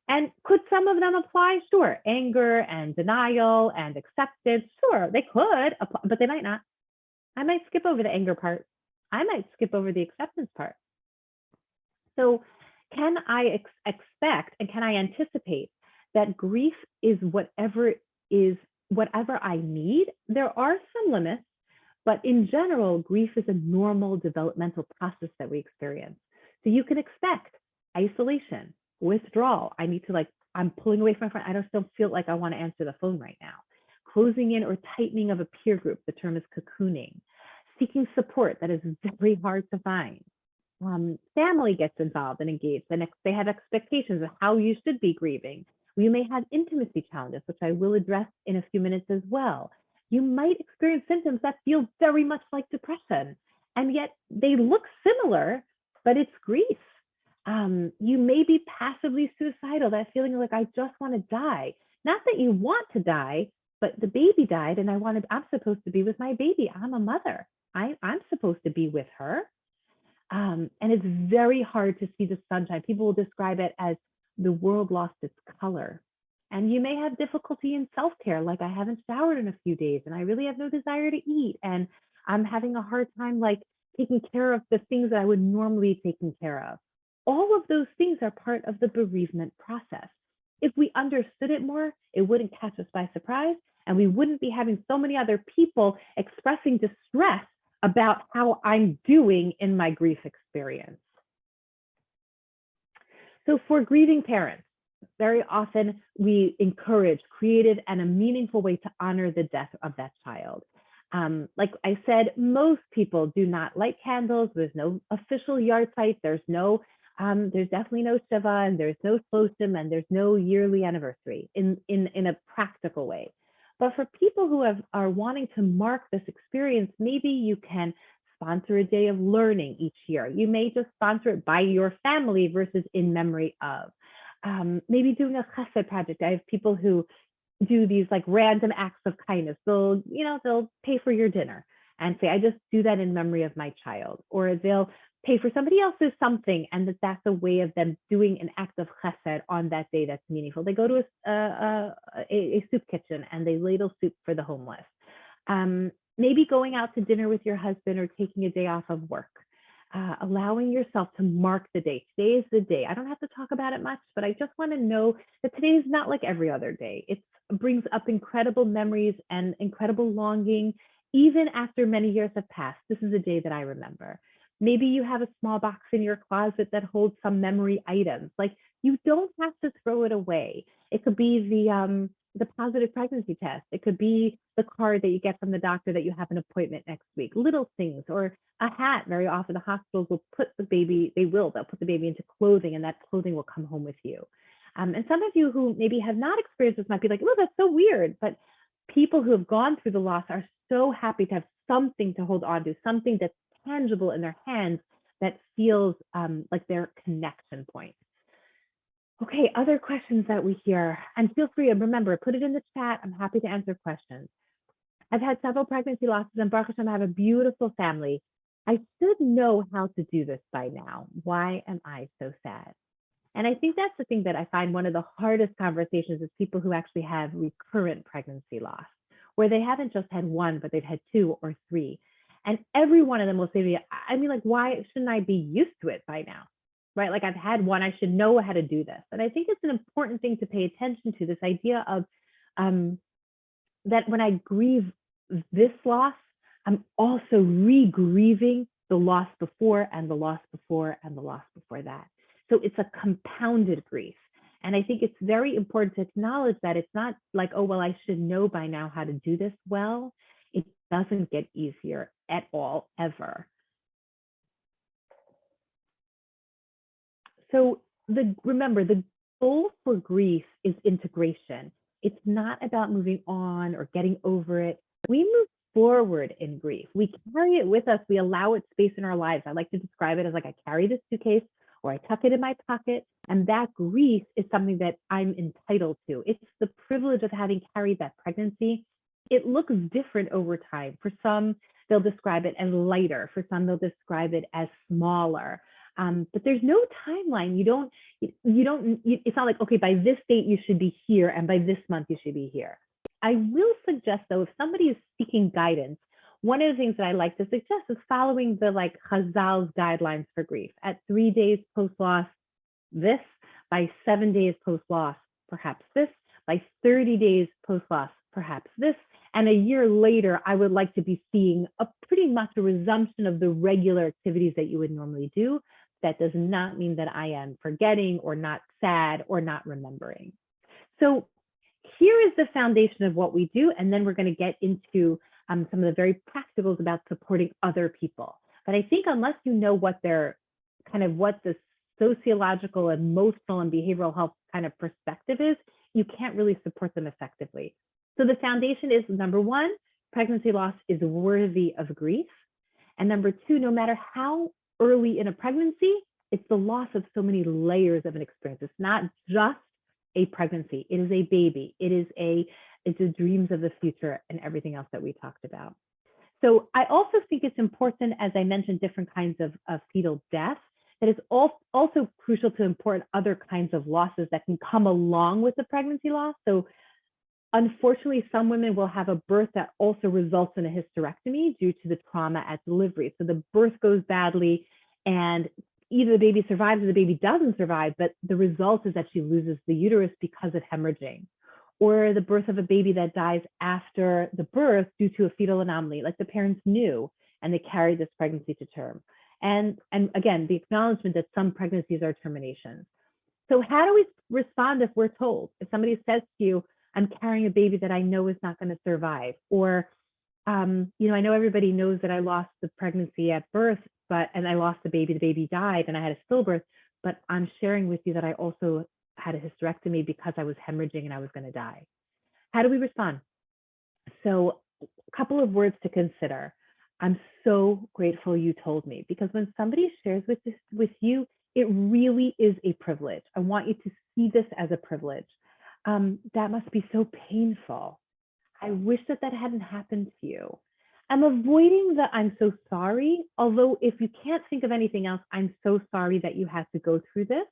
And could some of them apply? Sure. Anger and denial and acceptance. Sure, they could apply, but they might not. I might skip over the anger part. I might skip over the acceptance part. So can I expect and can I anticipate that grief is whatever I need? There are some limits, but in general, grief is a normal developmental process that we experience. So you can expect isolation, withdrawal. I'm pulling away from my friend. I just don't feel like I want to answer the phone right now. Closing in or tightening of a peer group. The term is cocooning. Seeking support that is very hard to find. Family gets involved and engaged, and they have expectations of how you should be grieving. You may have intimacy challenges, which I will address in a few minutes as well. You might experience symptoms that feel very much like depression, and yet they look similar, but it's grief. You may be passively suicidal, that feeling like I just want to die. Not that you want to die, but the baby died and I'm supposed to be with my baby. I'm a mother. I'm supposed to be with her. And it's very hard to see the sunshine. People will describe it as the world lost its color. And you may have difficulty in self-care, like I haven't showered in a few days and I really have no desire to eat. And I'm having a hard time like taking care of the things that I would normally be taking care of. All of those things are part of the bereavement process. If we understood it more, it wouldn't catch us by surprise. And we wouldn't be having so many other people expressing distress about how I'm doing in my grief experience. So for grieving parents, very often we encourage creative and a meaningful way to honor the death of that child. Like I said, most people do not light candles. There's no official yard site. There's definitely no Shiva, and there's no Shloshim, and there's no yearly anniversary in a practical way. But for people who are wanting to mark this experience, maybe you can sponsor a day of learning each year. You may just sponsor it by your family versus in memory of. Maybe doing a chesed project. I have people who do these like random acts of kindness. They'll pay for your dinner and say, I just do that in memory of my child. Or they'll pay for somebody else's something, and that's a way of them doing an act of chesed on that day that's meaningful. They go to a soup kitchen and they ladle soup for the homeless. Maybe going out to dinner with your husband or taking a day off of work. allowing yourself to mark the day. Today is the day. I don't have to talk about it much, but I just want to know that today is not like every other day. It brings up incredible memories and incredible longing. Even after many years have passed, this is a day that I remember. Maybe you have a small box in your closet that holds some memory items. Like, you don't have to throw it away. It could be the positive pregnancy test. It could be the card that you get from the doctor that you have an appointment next week. Little things, or a hat. Very often the hospitals will put the baby, they'll put the baby into clothing, and that clothing will come home with you. And some of you who maybe have not experienced this might be like, oh, that's so weird. But people who have gone through the loss are so happy to have something to hold on to, something that's tangible in their hands that feels like their connection point. Okay, other questions that we hear, and feel free, and remember, put it in the chat. I'm happy to answer questions. I've had several pregnancy losses, and Baruch Hashem, I have a beautiful family. I should know how to do this by now. Why am I so sad? And I think that's the thing that I find one of the hardest conversations is people who actually have recurrent pregnancy loss, where they haven't just had one, but they've had 2 or 3. And every one of them will say to me, I mean, like, why shouldn't I be used to it by now? Right? Like, I've had one, I should know how to do this. And I think it's an important thing to pay attention to, this idea of that when I grieve this loss, I'm also re-grieving the loss before and the loss before and the loss before that. So it's a compounded grief. And I think it's very important to acknowledge that it's not like, oh, well, I should know by now how to do this well. It doesn't get easier at all, ever. So remember, the goal for grief is integration. It's not about moving on or getting over it. We move forward in grief. We carry it with us. We allow it space in our lives. I like to describe it as like, I carry this suitcase, or I tuck it in my pocket, and that grief is something that I'm entitled to. It's the privilege of having carried that pregnancy. It looks different over time. For some, they'll describe it as lighter. For some, they'll describe it as smaller. But there's no timeline. It's not like, okay, by this date you should be here, and by this month you should be here. I will suggest, though, if somebody is seeking guidance, one of the things that I like to suggest is following the Chazal's guidelines for grief. At 3 days post-loss, this. By 7 days post-loss, perhaps this. By 30 days post-loss, perhaps this. And a year later, I would like to be seeing pretty much a resumption of the regular activities that you would normally do. That does not mean that I am forgetting or not sad or not remembering. So here is the foundation of what we do, and then we're going to get into some of the very practicals about supporting other people. But I think unless you know what their what the sociological, emotional, and behavioral health kind of perspective is, you can't really support them effectively. So the foundation is, number 1, pregnancy loss is worthy of grief. And number 2, no matter how early in a pregnancy, it's the loss of so many layers of an experience. It's not just a pregnancy. It is a baby. It's the dreams of the future and everything else that we talked about. So I also think it's important, as I mentioned, different kinds of fetal death, that it's also crucial to import other kinds of losses that can come along with the pregnancy loss. So unfortunately, some women will have a birth that also results in a hysterectomy due to the trauma at delivery. So the birth goes badly, and either the baby survives or the baby doesn't survive, but the result is that she loses the uterus because of hemorrhaging. Or the birth of a baby that dies after the birth due to a fetal anomaly, like the parents knew and they carried this pregnancy to term. And again, the acknowledgement that some pregnancies are terminations. So how do we respond if we're told? If somebody says to you, I'm carrying a baby that I know is not going to survive, or I know everybody knows that I lost the pregnancy at birth, and I lost the baby died, and I had a stillbirth, but I'm sharing with you that I also had a hysterectomy because I was hemorrhaging and I was going to die. How do we respond? So a couple of words to consider. I'm so grateful you told me, because when somebody shares with you, it really is a privilege. I want you to see this as a privilege. That must be so painful. I wish that hadn't happened to you. I'm avoiding the I'm so sorry, although if you can't think of anything else, I'm so sorry that you had to go through this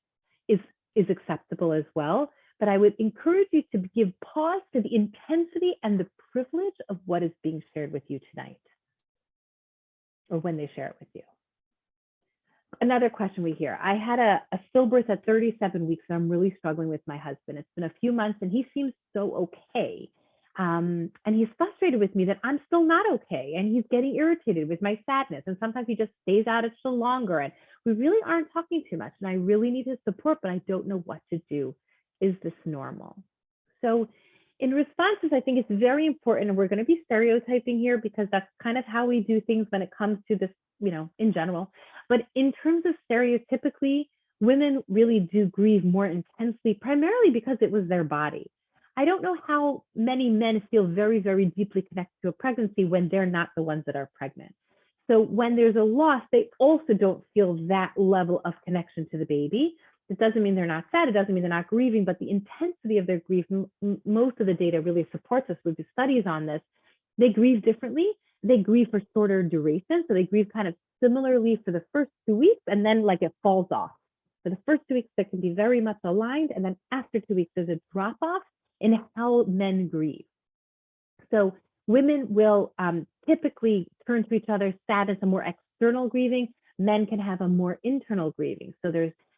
is acceptable as well. But I would encourage you to give pause to the intensity and the privilege of what is being shared with you tonight, or when they share it with you. Another question we hear. I had a stillbirth at 37 weeks and I'm really struggling with my husband. It's been a few months and he seems so okay. And he's frustrated with me that I'm still not okay. And he's getting irritated with my sadness. And sometimes he just stays out extra longer. And we really aren't talking too much. And I really need his support, but I don't know what to do. Is this normal? So in responses, I think it's very important, and we're going to be stereotyping here because that's kind of how we do things when it comes to this, in general. But in terms of stereotypically, women really do grieve more intensely, primarily because it was their body. I don't know how many men feel very, very deeply connected to a pregnancy when they're not the ones that are pregnant. So when there's a loss, they also don't feel that level of connection to the baby. It doesn't mean they're not sad. It doesn't mean they're not grieving, but the intensity of their grief, most of the data really supports us. We've done studies on this. They grieve differently. They grieve for shorter duration. So they grieve kind of similarly for the first 2 weeks, and then like it falls off. For the first 2 weeks, that can be very much aligned. And then after 2 weeks, there's a drop off in how men grieve. So women will typically turn to each other sad as a more external grieving. Men can have a more internal grieving. So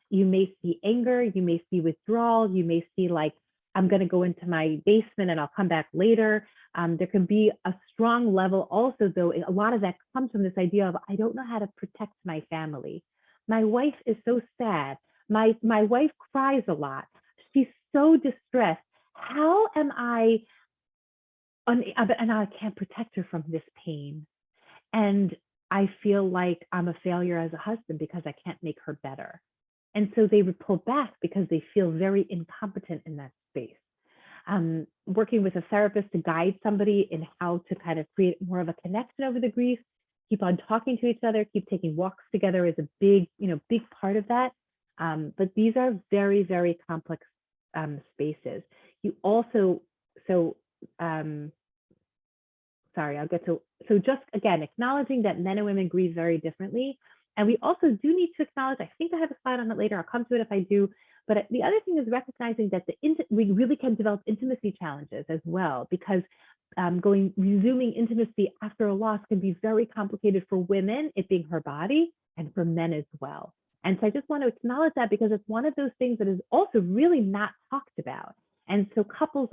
you may see anger, you may see withdrawal, you may see like, I'm going to go into my basement and I'll come back later. There can be a strong level also, though, a lot of that comes from this idea of, I don't know how to protect my family. My wife is so sad. My wife cries a lot. She's so distressed. How am I, and I can't protect her from this pain. And I feel like I'm a failure as a husband because I can't make her better. And so they would pull back because they feel very incompetent in that space. Working with a therapist to guide somebody in how to kind of create more of a connection over the grief, keep on talking to each other, keep taking walks together is a big part of that. But these are very, very complex spaces. You also, so just again, acknowledging that men and women grieve very differently. And we also do need to acknowledge, I think I have a slide on that later, I'll come to it if I do, but the other thing is recognizing that we really can develop intimacy challenges as well, because resuming intimacy after a loss can be very complicated for women, it being her body, and for men as well. And so I just want to acknowledge that because it's one of those things that is also really not talked about. And so couples,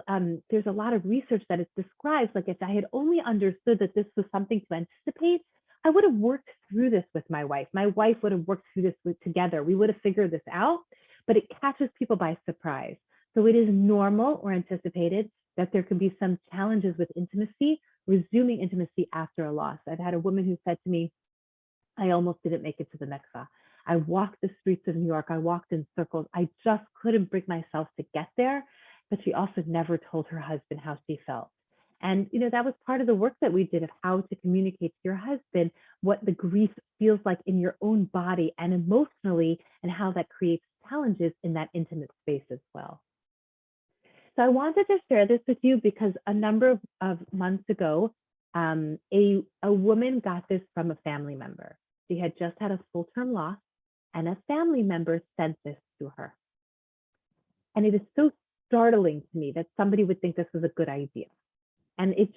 there's a lot of research that it describes, like if I had only understood that this was something to anticipate, I would have worked through this with my wife. My wife would have worked through this together. We would have figured this out, but it catches people by surprise. So it is normal or anticipated that there can be some challenges with intimacy, resuming intimacy after a loss. I've had a woman who said to me, I almost didn't make it to the mikvah. I walked the streets of New York. I walked in circles. I just couldn't bring myself to get there. But she also never told her husband how she felt. And that was part of the work that we did of how to communicate to your husband what the grief feels like in your own body and emotionally, and how that creates challenges in that intimate space as well. So I wanted to share this with you because a number of months ago, a woman got this from a family member. She had just had a full-term loss, and a family member sent this to her. And it is so startling to me that somebody would think this was a good idea. And it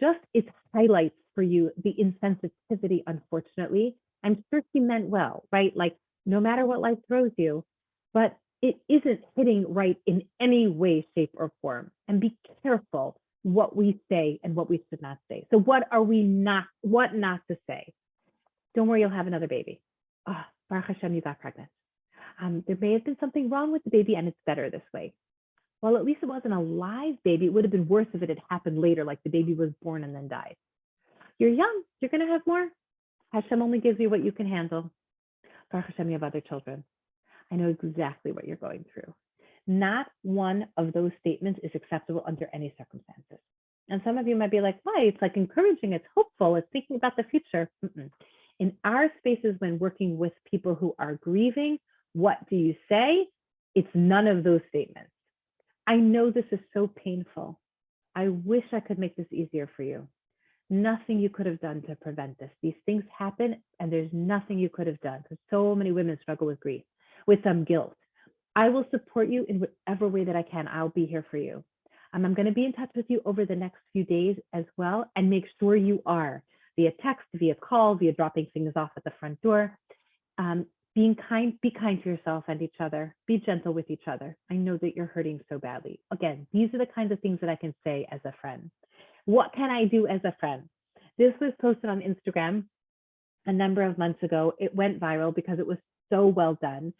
highlights for you the insensitivity, unfortunately. I'm sure she meant well, right? Like no matter what life throws you, but it isn't hitting right in any way, shape, or form. And be careful what we say and what we should not say. So what not to say? Don't worry, you'll have another baby. Oh, Baruch Hashem, you got pregnant. There may have been something wrong with the baby and it's better this way. Well, at least it wasn't a live baby. It would have been worse if it had happened later, like the baby was born and then died. You're young. You're going to have more. Hashem only gives you what you can handle. Baruch Hashem, you have other children. I know exactly what you're going through. Not one of those statements is acceptable under any circumstances. And some of you might be like, why? It's like encouraging. It's hopeful. It's thinking about the future. In our spaces, when working with people who are grieving, what do you say? It's none of those statements. I know this is so painful. I wish I could make this easier for you. Nothing you could have done to prevent this. These things happen and there's nothing you could have done because so many women struggle with grief, with some guilt. I will support you in whatever way that I can. I'll be here for you. I'm going to be in touch with you over the next few days as well, and make sure you are via text, via call, via dropping things off at the front door. Be kind to yourself and each other. Be gentle with each other. I know that you're hurting so badly. Again, these are the kinds of things that I can say as a friend. What can I do as a friend? This was posted on Instagram a number of months ago. It went viral because it was so well done.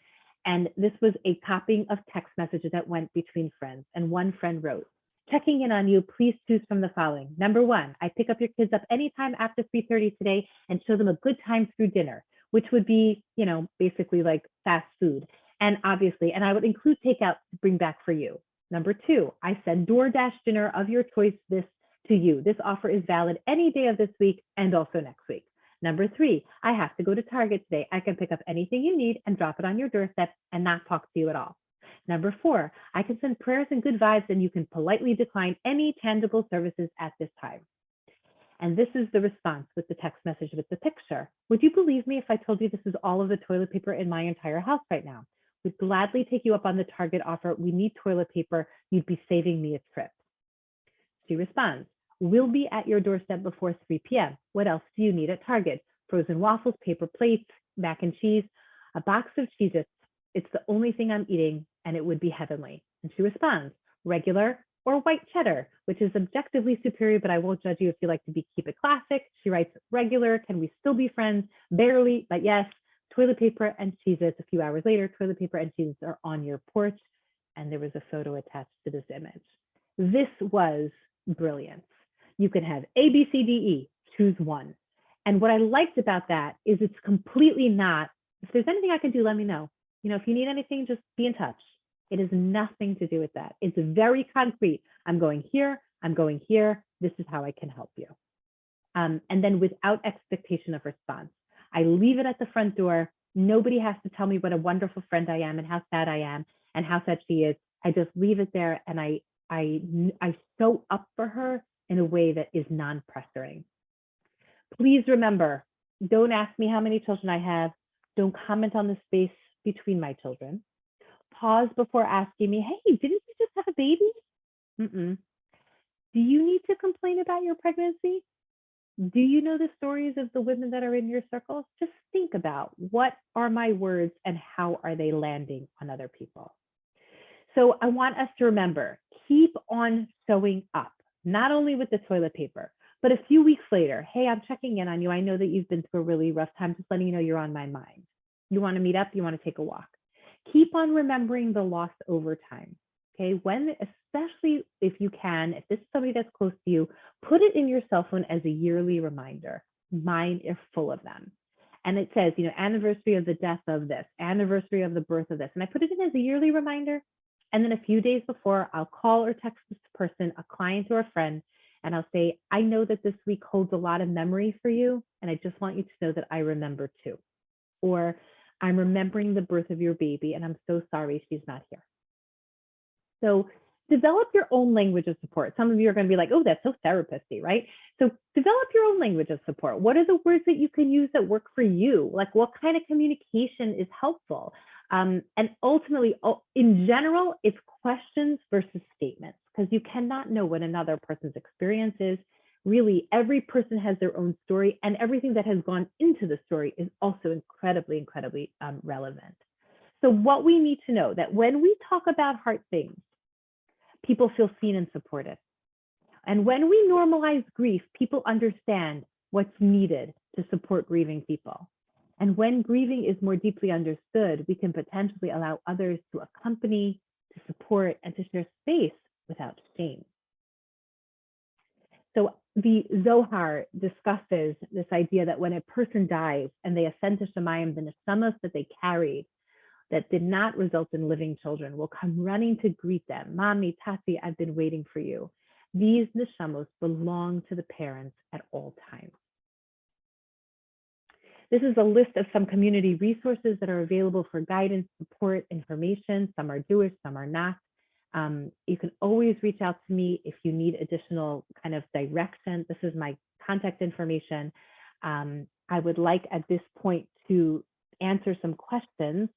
And this was a copying of text messages that went between friends. And one friend wrote, checking in on you, please choose from the following. Number 1, I pick up your kids up anytime after 3:30 today and show them a good time through dinner, which would be, you know, basically like fast food. And obviously, and I would include takeout to bring back for you. Number 2, I send DoorDash dinner of your choice this to you. This offer is valid any day of this week and also next week. Number 3, I have to go to Target today. I can pick up anything you need and drop it on your doorstep and not talk to you at all. Number 4, I can send prayers and good vibes and you can politely decline any tangible services at this time. And this is the response with the text message with the picture. Would you believe me if I told you this is all of the toilet paper in my entire house right now? Would gladly take you up on the Target offer. We need toilet paper. You'd be saving me a trip. She responds, we'll be at your doorstep before 3 p.m. What else do you need at Target? Frozen waffles, paper plates, mac and cheese, a box of Cheez-Its. It's the only thing I'm eating and it would be heavenly. And she responds, regular or white cheddar, which is objectively superior, but I won't judge you if you like to keep it classic. She writes, regular, can we still be friends? Barely, but yes. Toilet paper and Cheez-Its. A few hours later, toilet paper and Cheez-Its are on your porch. And there was a photo attached to this image. This was brilliant. You can have A, B, C, D, E, choose one. And what I liked about that is it's completely not, if there's anything I can do, let me know. You know, if you need anything, just be in touch. It has nothing to do with that. It's very concrete. I'm going here. I'm going here. This is how I can help you. And then without expectation of response, I leave it at the front door. Nobody has to tell me what a wonderful friend I am and how sad I am and how sad she is. I just leave it there and I show up for her in a way that is non-pressuring. Please remember, don't ask me how many children I have. Don't comment on the space between my children. Pause before asking me, hey, didn't you just have a baby? Do you need to complain about your pregnancy? Do you know the stories of the women that are in your circles? Just think about what are my words and how are they landing on other people? So I want us to remember, keep on showing up, not only with the toilet paper, but a few weeks later, hey, I'm checking in on you. I know that you've been through a really rough time, just letting you know you're on my mind. You want to meet up? You want to take a walk? Keep on remembering the loss over time. Okay, especially if you can, if this is somebody that's close to you, put it in your cell phone as a yearly reminder. Mine are full of them. And it says, you know, anniversary of the death of this, anniversary of the birth of this. And I put it in as a yearly reminder. And then a few days before, I'll call or text this person, a client or a friend, and I'll say, I know that this week holds a lot of memory for you. And I just want you to know that I remember too. Or I'm remembering the birth of your baby and I'm so sorry she's not here. So develop your own language of support. Some of you are going to be like, oh, that's so therapist-y, right? So develop your own language of support. What are the words that you can use that work for you? Like what kind of communication is helpful? And ultimately, in general, it's questions versus statements, because you cannot know what another person's experience is. Really, every person has their own story, and everything that has gone into the story is also incredibly, incredibly relevant. So what we need to know that when we talk about hard things, people feel seen and supported. And when we normalize grief, people understand what's needed to support grieving people. And when grieving is more deeply understood, we can potentially allow others to accompany, to support, and to share space without shame. So the Zohar discusses this idea that when a person dies and they ascend to Shemayim, the neshamas that they carried that did not result in living children will come running to greet them. Mommy, Tati, I've been waiting for you. These neshamos belong to the parents at all times. This is a list of some community resources that are available for guidance, support, information. Some are Jewish, some are not. You can always reach out to me if you need additional kind of direction. This is my contact information. I would like at this point to answer some questions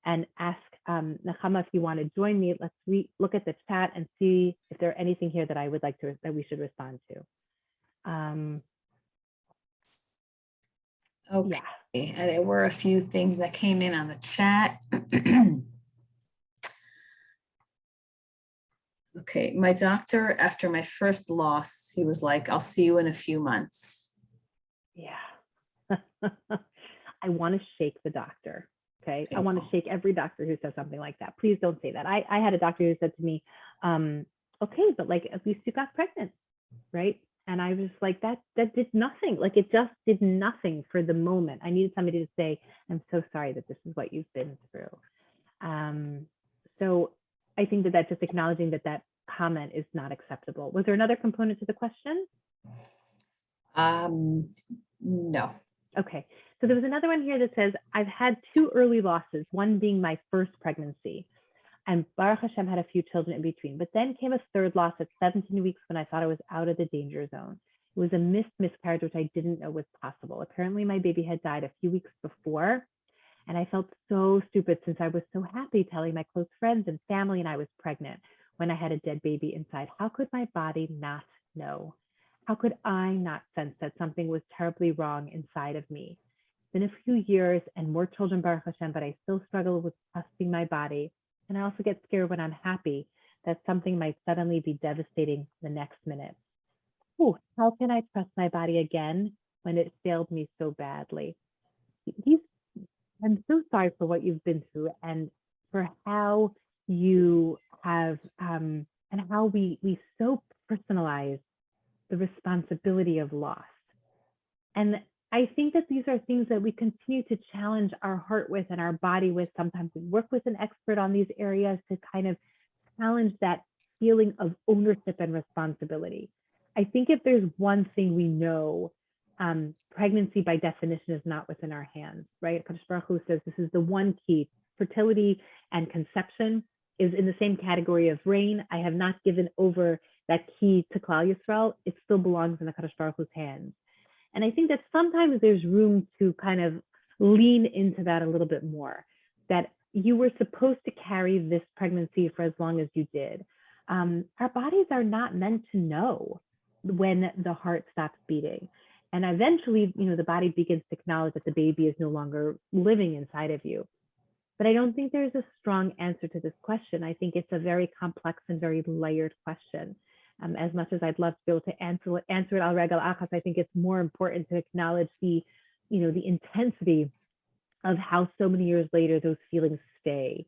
and ask Nechama if you want to join me. Let's look at the chat and see if there's anything here that I would like to, that we should respond to. Okay. Yeah. There were a few things that came in on the chat. Okay, my doctor, after my first loss, he was like, I'll see you in a few months. Yeah. I want to shake the doctor. Okay. It's I want to painful. shake every doctor who says something like that. Please don't say that. I had a doctor who said to me, okay, but like at least you got pregnant, right? And I was like, that did nothing. Like it just did nothing for the moment. I needed somebody to say, I'm so sorry that this is what you've been through. So I think that just acknowledging that comment is not acceptable. Was there another component to the question? No. Okay, so there was another one here that says, I've had 2 early losses, one being my first pregnancy. And Baruch Hashem had a few children in between, but then came a 3rd loss at 17 weeks when I thought I was out of the danger zone. It was a miscarriage, which I didn't know was possible. Apparently my baby had died a few weeks before, and I felt so stupid since I was so happy telling my close friends and family and I was pregnant when I had a dead baby inside. How could my body not know? How could I not sense that something was terribly wrong inside of me? It's been a few years and more children, Baruch Hashem, but I still struggle with trusting my body. And I also get scared when I'm happy that something might suddenly be devastating the next minute. Ooh, how can I trust my body again when it failed me so badly? I'm so sorry for what you've been through and for how you have, and how we so personalize the responsibility of loss. And I think that these are things that we continue to challenge our heart with and our body with. Sometimes we work with an expert on these areas to kind of challenge that feeling of ownership and responsibility. I think if there's one thing we know, pregnancy by definition is not within our hands, right? Kadosh Baruch Hu says this is the one key. Fertility and conception is in the same category of rain. I have not given over that key to Klal Yisrael. It still belongs in the Kadosh Baruch Hu's hands. And I think that sometimes there's room to kind of lean into that a little bit more, that you were supposed to carry this pregnancy for as long as you did. Our bodies are not meant to know when the heart stops beating. And eventually, the body begins to acknowledge that the baby is no longer living inside of you. But I don't think there's a strong answer to this question. I think it's a very complex and very layered question. As much as I'd love to be able to answer it al regal achas, I think it's more important to acknowledge the intensity of how so many years later those feelings stay.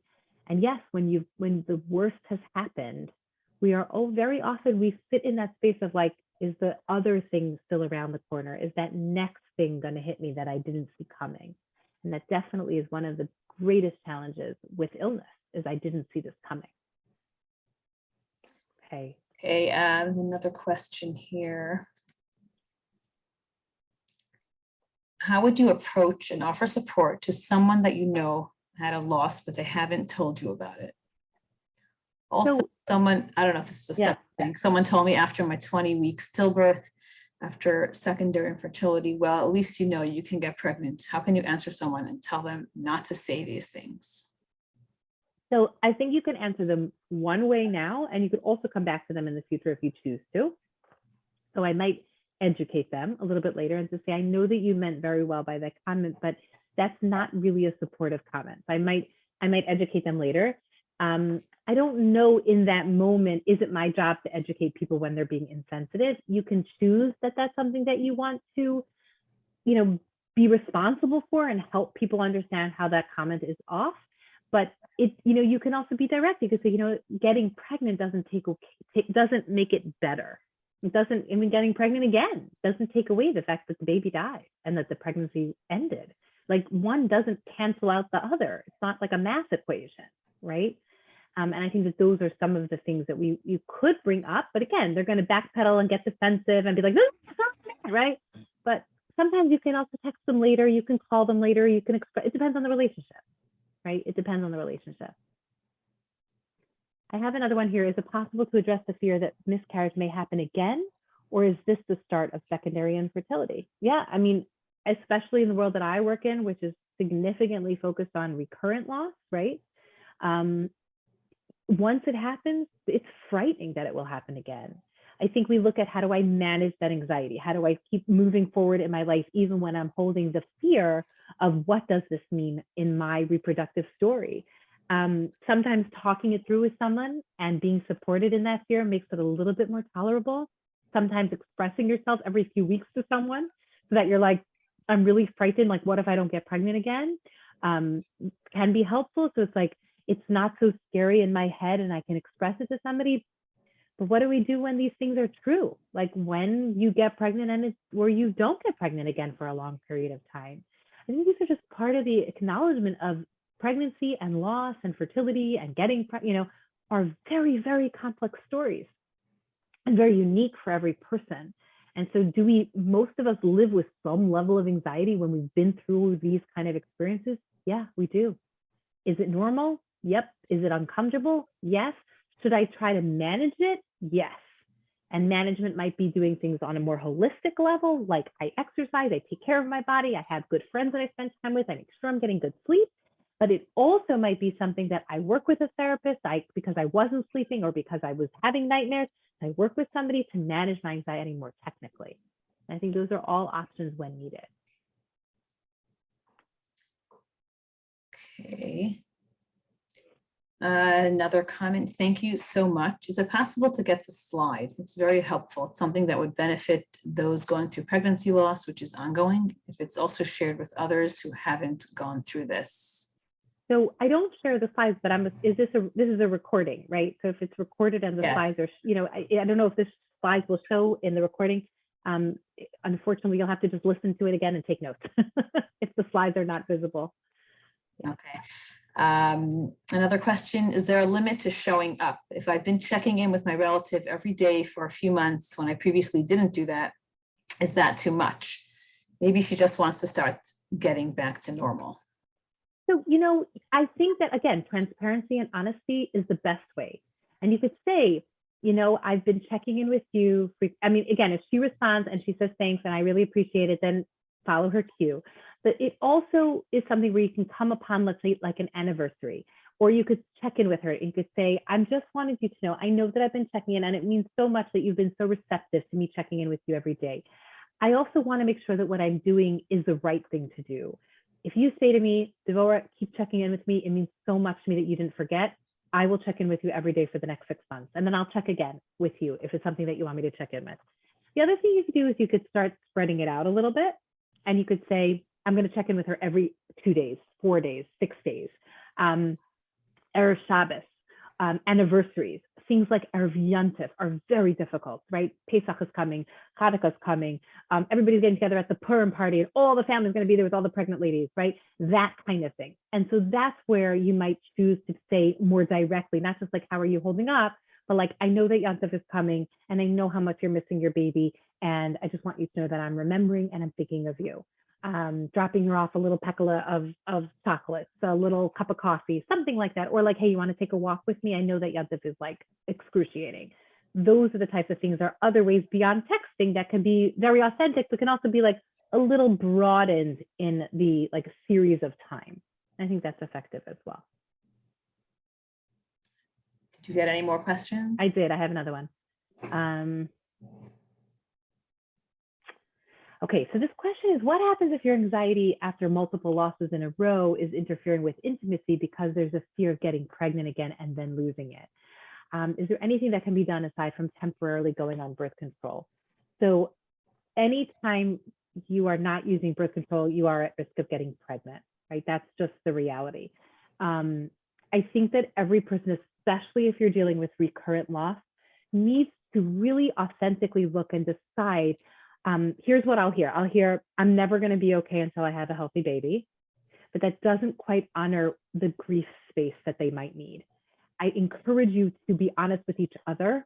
And yes, when the worst has happened, very often we sit in that space of like, is the other thing still around the corner? Is that next thing going to hit me that I didn't see coming? And that definitely is one of the greatest challenges with illness, is I didn't see this coming. Okay. Okay, there's another question here. How would you approach and offer support to someone that you know had a loss, but they haven't told you about it? Also, someone, I don't know if this is a separate thing, someone told me after my 20-week stillbirth, after secondary infertility, well, at least you know you can get pregnant. How can you answer someone and tell them not to say these things? So I think you can answer them one way now, and you could also come back to them in the future if you choose to. So I might educate them a little bit later and to say, I know that you meant very well by that comment, but that's not really a supportive comment. I might educate them later. I don't know in that moment, is it my job to educate people when they're being insensitive? You can choose that that's something that you want to, be responsible for and help people understand how that comment is off. But you can also be direct. You can say, getting pregnant doesn't make it better. It doesn't, getting pregnant again doesn't take away the fact that the baby died and that the pregnancy ended. Like one doesn't cancel out the other. It's not like a math equation, right? And I think that those are some of the things that you could bring up, but again, they're going to backpedal and get defensive and be like, no, right? But sometimes you can also text them later. You can call them later. You can express. It depends on the relationship, right? It depends on the relationship. I have another one here. Is it possible to address the fear that miscarriage may happen again, or is this the start of secondary infertility? Yeah, especially in the world that I work in, which is significantly focused on recurrent loss, right? Once it happens, it's frightening that it will happen again. I think we look at, how do I manage that anxiety? How do I keep moving forward in my life, even when I'm holding the fear of what does this mean in my reproductive story? Sometimes talking it through with someone and being supported in that fear makes it a little bit more tolerable. Sometimes expressing yourself every few weeks to someone so that you're like, I'm really frightened, like, what if I don't get pregnant again? Can be helpful. So it's like, it's not so scary in my head and I can express it to somebody. But what do we do when these things are true? Like when you get pregnant and it's where you don't get pregnant again for a long period of time. I think these are just part of the acknowledgement of pregnancy and loss and fertility and getting, are very, very complex stories and very unique for every person. And so most of us live with some level of anxiety when we've been through these kind of experiences? Yeah, we do. Is it normal? Yep. Is it uncomfortable? Yes. Should I try to manage it? Yes. And management might be doing things on a more holistic level, like I exercise, I take care of my body, I have good friends that I spend time with, I make sure I'm getting good sleep. But it also might be something that I work with a therapist because I wasn't sleeping or because I was having nightmares. I work with somebody to manage my anxiety more technically. And I think those are all options when needed. Okay. Another comment, thank you so much. Is it possible to get the slide? It's very helpful. It's something that would benefit those going through pregnancy loss, which is ongoing, if it's also shared with others who haven't gone through this. So I don't share the slides, but this is a recording, right? So if it's recorded and the slides are, I don't know if this slides will show in the recording. Unfortunately, you'll have to just listen to it again and take notes if the slides are not visible. Yeah. Okay. Another question, is there a limit to showing up? If I've been checking in with my relative every day for a few months when I previously didn't do that, is that too much? Maybe she just wants to start getting back to normal. So, I think that, again, transparency and honesty is the best way. And you could say, I've been checking in with you. Again, if she responds and she says thanks and I really appreciate it, then follow her cue. But it also is something where you can come upon, let's say, like an anniversary, or you could check in with her and you could say, I'm just wanted you to know, I know that I've been checking in and it means so much that you've been so receptive to me checking in with you every day. I also want to make sure that what I'm doing is the right thing to do. If you say to me, Devora, keep checking in with me, it means so much to me that you didn't forget, I will check in with you every day for the next 6 months. And then I'll check again with you if it's something that you want me to check in with. The other thing you could do is you could start spreading it out a little bit. And you could say, I'm going to check in with her every 2 days, 4 days, 6 days. Erev Shabbos, anniversaries, things like Erev Yontif are very difficult, right? Pesach is coming, Hanukkah is coming. Everybody's getting together at the Purim party and all the family's going to be there with all the pregnant ladies, right? That kind of thing. And so that's where you might choose to say more directly, not just like, how are you holding up? But like, I know that Yontif is coming and I know how much you're missing your baby. And I just want you to know that I'm remembering and I'm thinking of you. Dropping her off a little peckala of chocolates, a little cup of coffee, something like that. Or like, hey, you want to take a walk with me? I know that Yontif is like excruciating. Those are the types of things. There are other ways beyond texting that can be very authentic, but can also be like a little broadened in the like series of time. I think that's effective as well. Did you get any more questions? I did. I have another one. Okay, so this question is, what happens if your anxiety after multiple losses in a row is interfering with intimacy because there's a fear of getting pregnant again and then losing it? Is there anything that can be done aside from temporarily going on birth control? So anytime you are not using birth control, you are at risk of getting pregnant, right? That's just the reality. I think that every person, especially if you're dealing with recurrent loss, needs to really authentically look and decide, here's what I'll hear, I'm never going to be okay until I have a healthy baby, but that doesn't quite honor the grief space that they might need. I encourage you to be honest with each other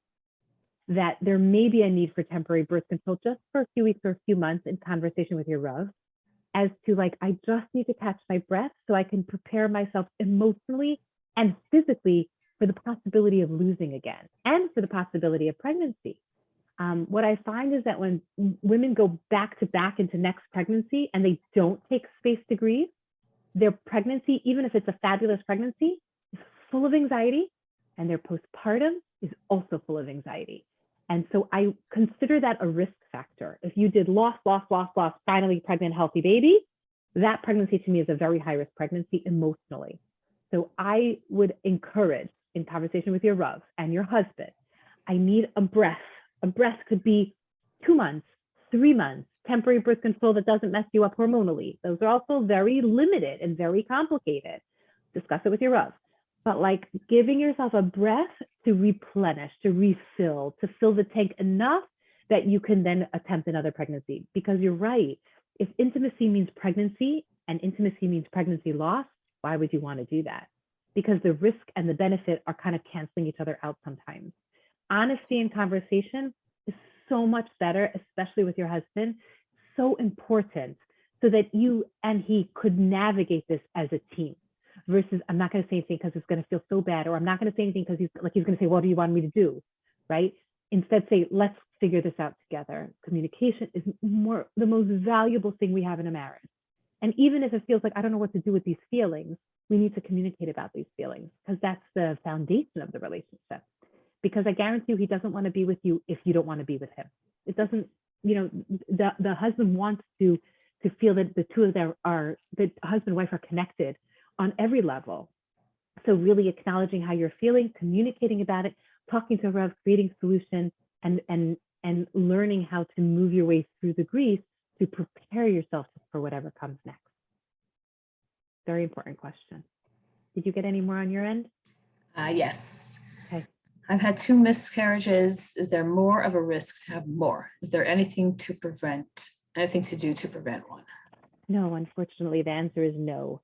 that there may be a need for temporary birth control just for a few weeks or a few months in conversation with your Rav, as to like, I just need to catch my breath so I can prepare myself emotionally and physically for the possibility of losing again and for the possibility of pregnancy. What I find is that when women go back to back into next pregnancy and they don't take space to grieve, their pregnancy, even if it's a fabulous pregnancy, is full of anxiety, and their postpartum is also full of anxiety. And so I consider that a risk factor. If you did loss, finally pregnant, healthy baby, that pregnancy to me is a very high risk pregnancy emotionally. So I would encourage, in conversation with your Rav and your husband, I need a breath. A breath could be 2 months, 3 months, temporary birth control that doesn't mess you up hormonally. Those are also very limited and very complicated. Discuss it with your Rav. But like giving yourself a breath to replenish, to refill, to fill the tank enough that you can then attempt another pregnancy. Because you're right, if intimacy means pregnancy and intimacy means pregnancy loss, why would you want to do that? Because the risk and the benefit are kind of canceling each other out sometimes. Honesty and conversation is so much better, especially with your husband, so important, so that you and he could navigate this as a team. Versus, I'm not going to say anything because it's going to feel so bad, or I'm not going to say anything because he's going to say, what do you want me to do, right? Instead, say, let's figure this out together. Communication is the most valuable thing we have in a marriage. And even if it feels like I don't know what to do with these feelings, we need to communicate about these feelings, because that's the foundation of the relationship. Because I guarantee you, he doesn't want to be with you if you don't want to be with him. It doesn't, the husband wants to feel that the two of them the husband and wife are connected on every level. So really acknowledging how you're feeling, communicating about it, talking to Rav, creating solution, and learning how to move your way through the grief to prepare yourself for whatever comes next. Very important question. Did you get any more on your end? Yes. Okay. I've had 2 miscarriages. Is there more of a risk to have more? Is there anything to do to prevent one? No, unfortunately, the answer is no.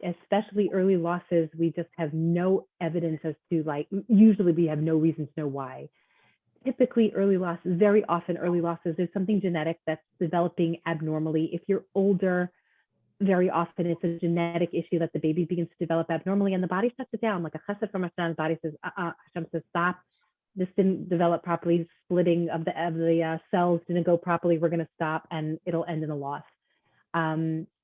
Especially early losses, we just have no evidence as to, like, usually we have no reason to know why. Typically early losses, very often early losses, there's something genetic that's developing abnormally. If you're older, very often it's a genetic issue that the baby begins to develop abnormally and the body shuts it down. Like a chesed from Hashem, the body says, Hashem says, stop. This didn't develop properly. Splitting of the cells didn't go properly. We're going to stop, and it'll end in a loss.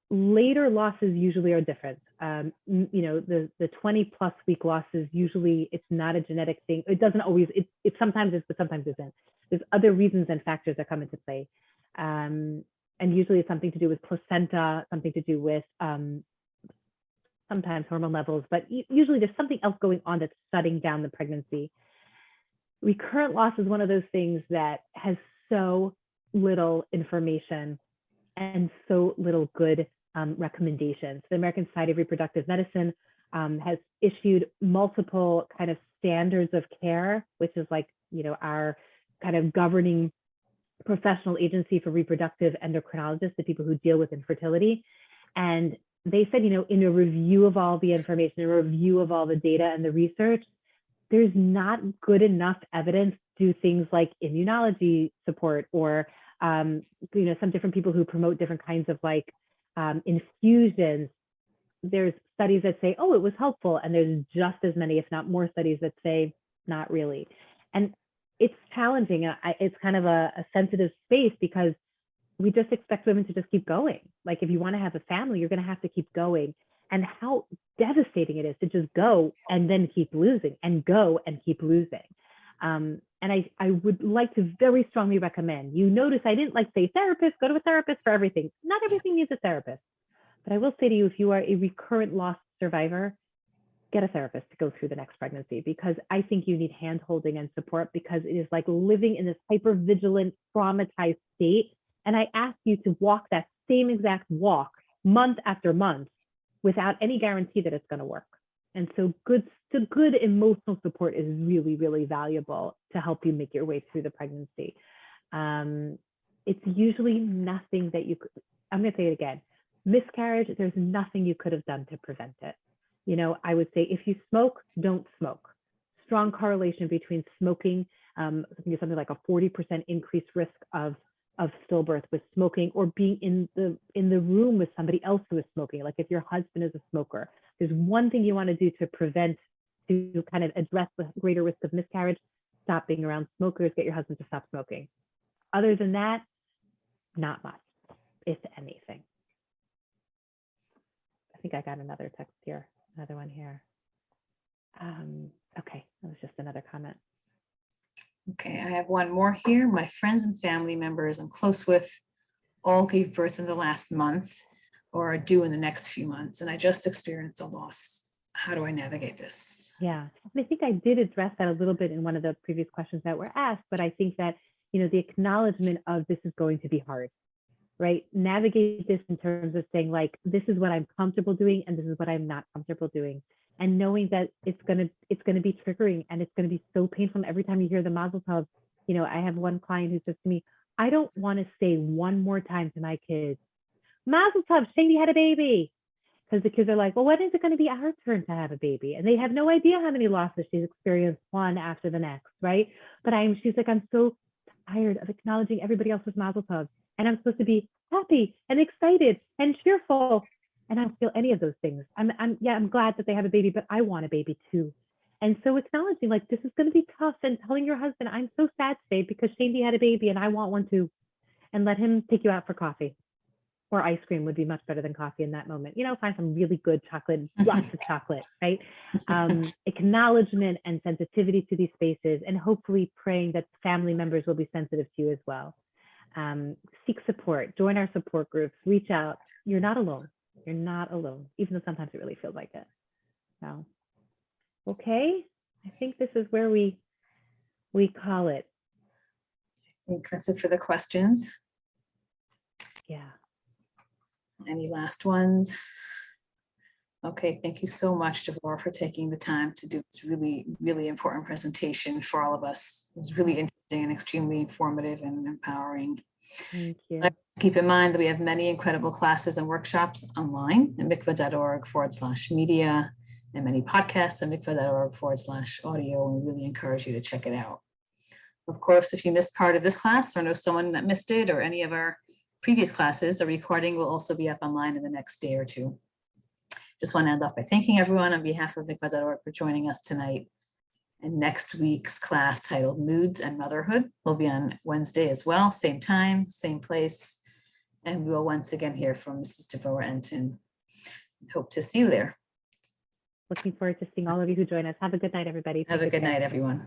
Later losses usually are different. The 20+ week losses, usually it's not a genetic thing. It doesn't always, it sometimes is, but sometimes isn't. There's other reasons and factors that come into play. And usually it's something to do with placenta, something to do with sometimes hormone levels, but usually there's something else going on that's shutting down the pregnancy. Recurrent loss is one of those things that has so little information and so little good recommendations. The American Society of Reproductive Medicine has issued multiple kind of standards of care, which is like, our kind of governing professional agency for reproductive endocrinologists, the people who deal with infertility. And they said, in a review of all the information, a review of all the data and the research, there's not good enough evidence to do things like immunology support or, some different people who promote different kinds of like infusions. There's studies that say, oh, it was helpful. And there's just as many, if not more studies that say not really. And it's challenging. It's kind of a sensitive space because we just expect women to just keep going. Like if you want to have a family, you're going to have to keep going. And how devastating it is to just go and then keep losing and go and keep losing. And I would like to very strongly recommend, notice I didn't like say therapist, go to a therapist for everything. Not everything needs a therapist. But I will say to you, if you are a recurrent loss survivor, get a therapist to go through the next pregnancy, because I think you need hand holding and support, because it is like living in this hypervigilant, traumatized state. And I ask you to walk that same exact walk month after month without any guarantee that it's going to work. And so good emotional support is really, really valuable to help you make your way through the pregnancy. It's usually nothing that you could, I'm going to say it again, miscarriage, there's nothing you could have done to prevent it. I would say if you smoke, don't smoke. Strong correlation between smoking, something like a 40% increased risk of stillbirth with smoking, or being in the room with somebody else who is smoking. Like if your husband is a smoker, there's one thing you want to do to kind of address the greater risk of miscarriage: stop being around smokers, get your husband to stop smoking. Other than that, not much, if anything. I think I got another text here, another one here. Okay, that was just another comment. Okay, I have one more here. My friends and family members I'm close with all gave birth in the last month or are due in the next few months, and I just experienced a loss. How do I navigate this? Yeah, and I think I did address that a little bit in one of the previous questions that were asked, but I think that, the acknowledgement of this is going to be hard, right? Navigate this in terms of saying like, this is what I'm comfortable doing and this is what I'm not comfortable doing. And knowing that it's gonna be triggering and it's gonna be so painful every time you hear the mazel tov. I have one client who says to me, I don't want to say one more time to my kids, mazel tov, Shani had a baby. Because the kids are like, well, when is it going to be our turn to have a baby? And they have no idea how many losses she's experienced one after the next, right? But she's like, I'm so tired of acknowledging everybody else's mazel tov. And I'm supposed to be happy and excited and cheerful. And I don't feel any of those things. I'm glad that they have a baby, but I want a baby too. And so acknowledging like, this is going to be tough, and telling your husband, I'm so sad today because Shandi had a baby and I want one too. And let him take you out for coffee. Or ice cream would be much better than coffee in that moment. Find some really good chocolate, lots of chocolate, right? Acknowledgement and sensitivity to these spaces, and hopefully praying that family members will be sensitive to you as well. Seek support, join our support groups, reach out. You're not alone. You're not alone, even though sometimes it really feels like it. So, okay, I think this is where we call it. I think that's it for the questions. Yeah. Any last ones? Okay, thank you so much, Devora, for taking the time to do this really, really important presentation for all of us. It was really interesting and extremely informative and empowering. Thank you. Keep in mind that we have many incredible classes and workshops online at mikvah.org/media, and many podcasts at mikvah.org/audio, and we really encourage you to check it out. Of course, if you missed part of this class or know someone that missed it or any of our previous classes, the recording will also be up online in the next day or two. Just want to end off by thanking everyone on behalf of mikvah.org for joining us tonight. And next week's class, titled Moods and Motherhood, will be on Wednesday as well, same time, same place. And we will once again hear from Mrs. Devora Entin. Hope to see you there. Looking forward to seeing all of you who join us. Have a good night, everybody. Have a good night, everyone.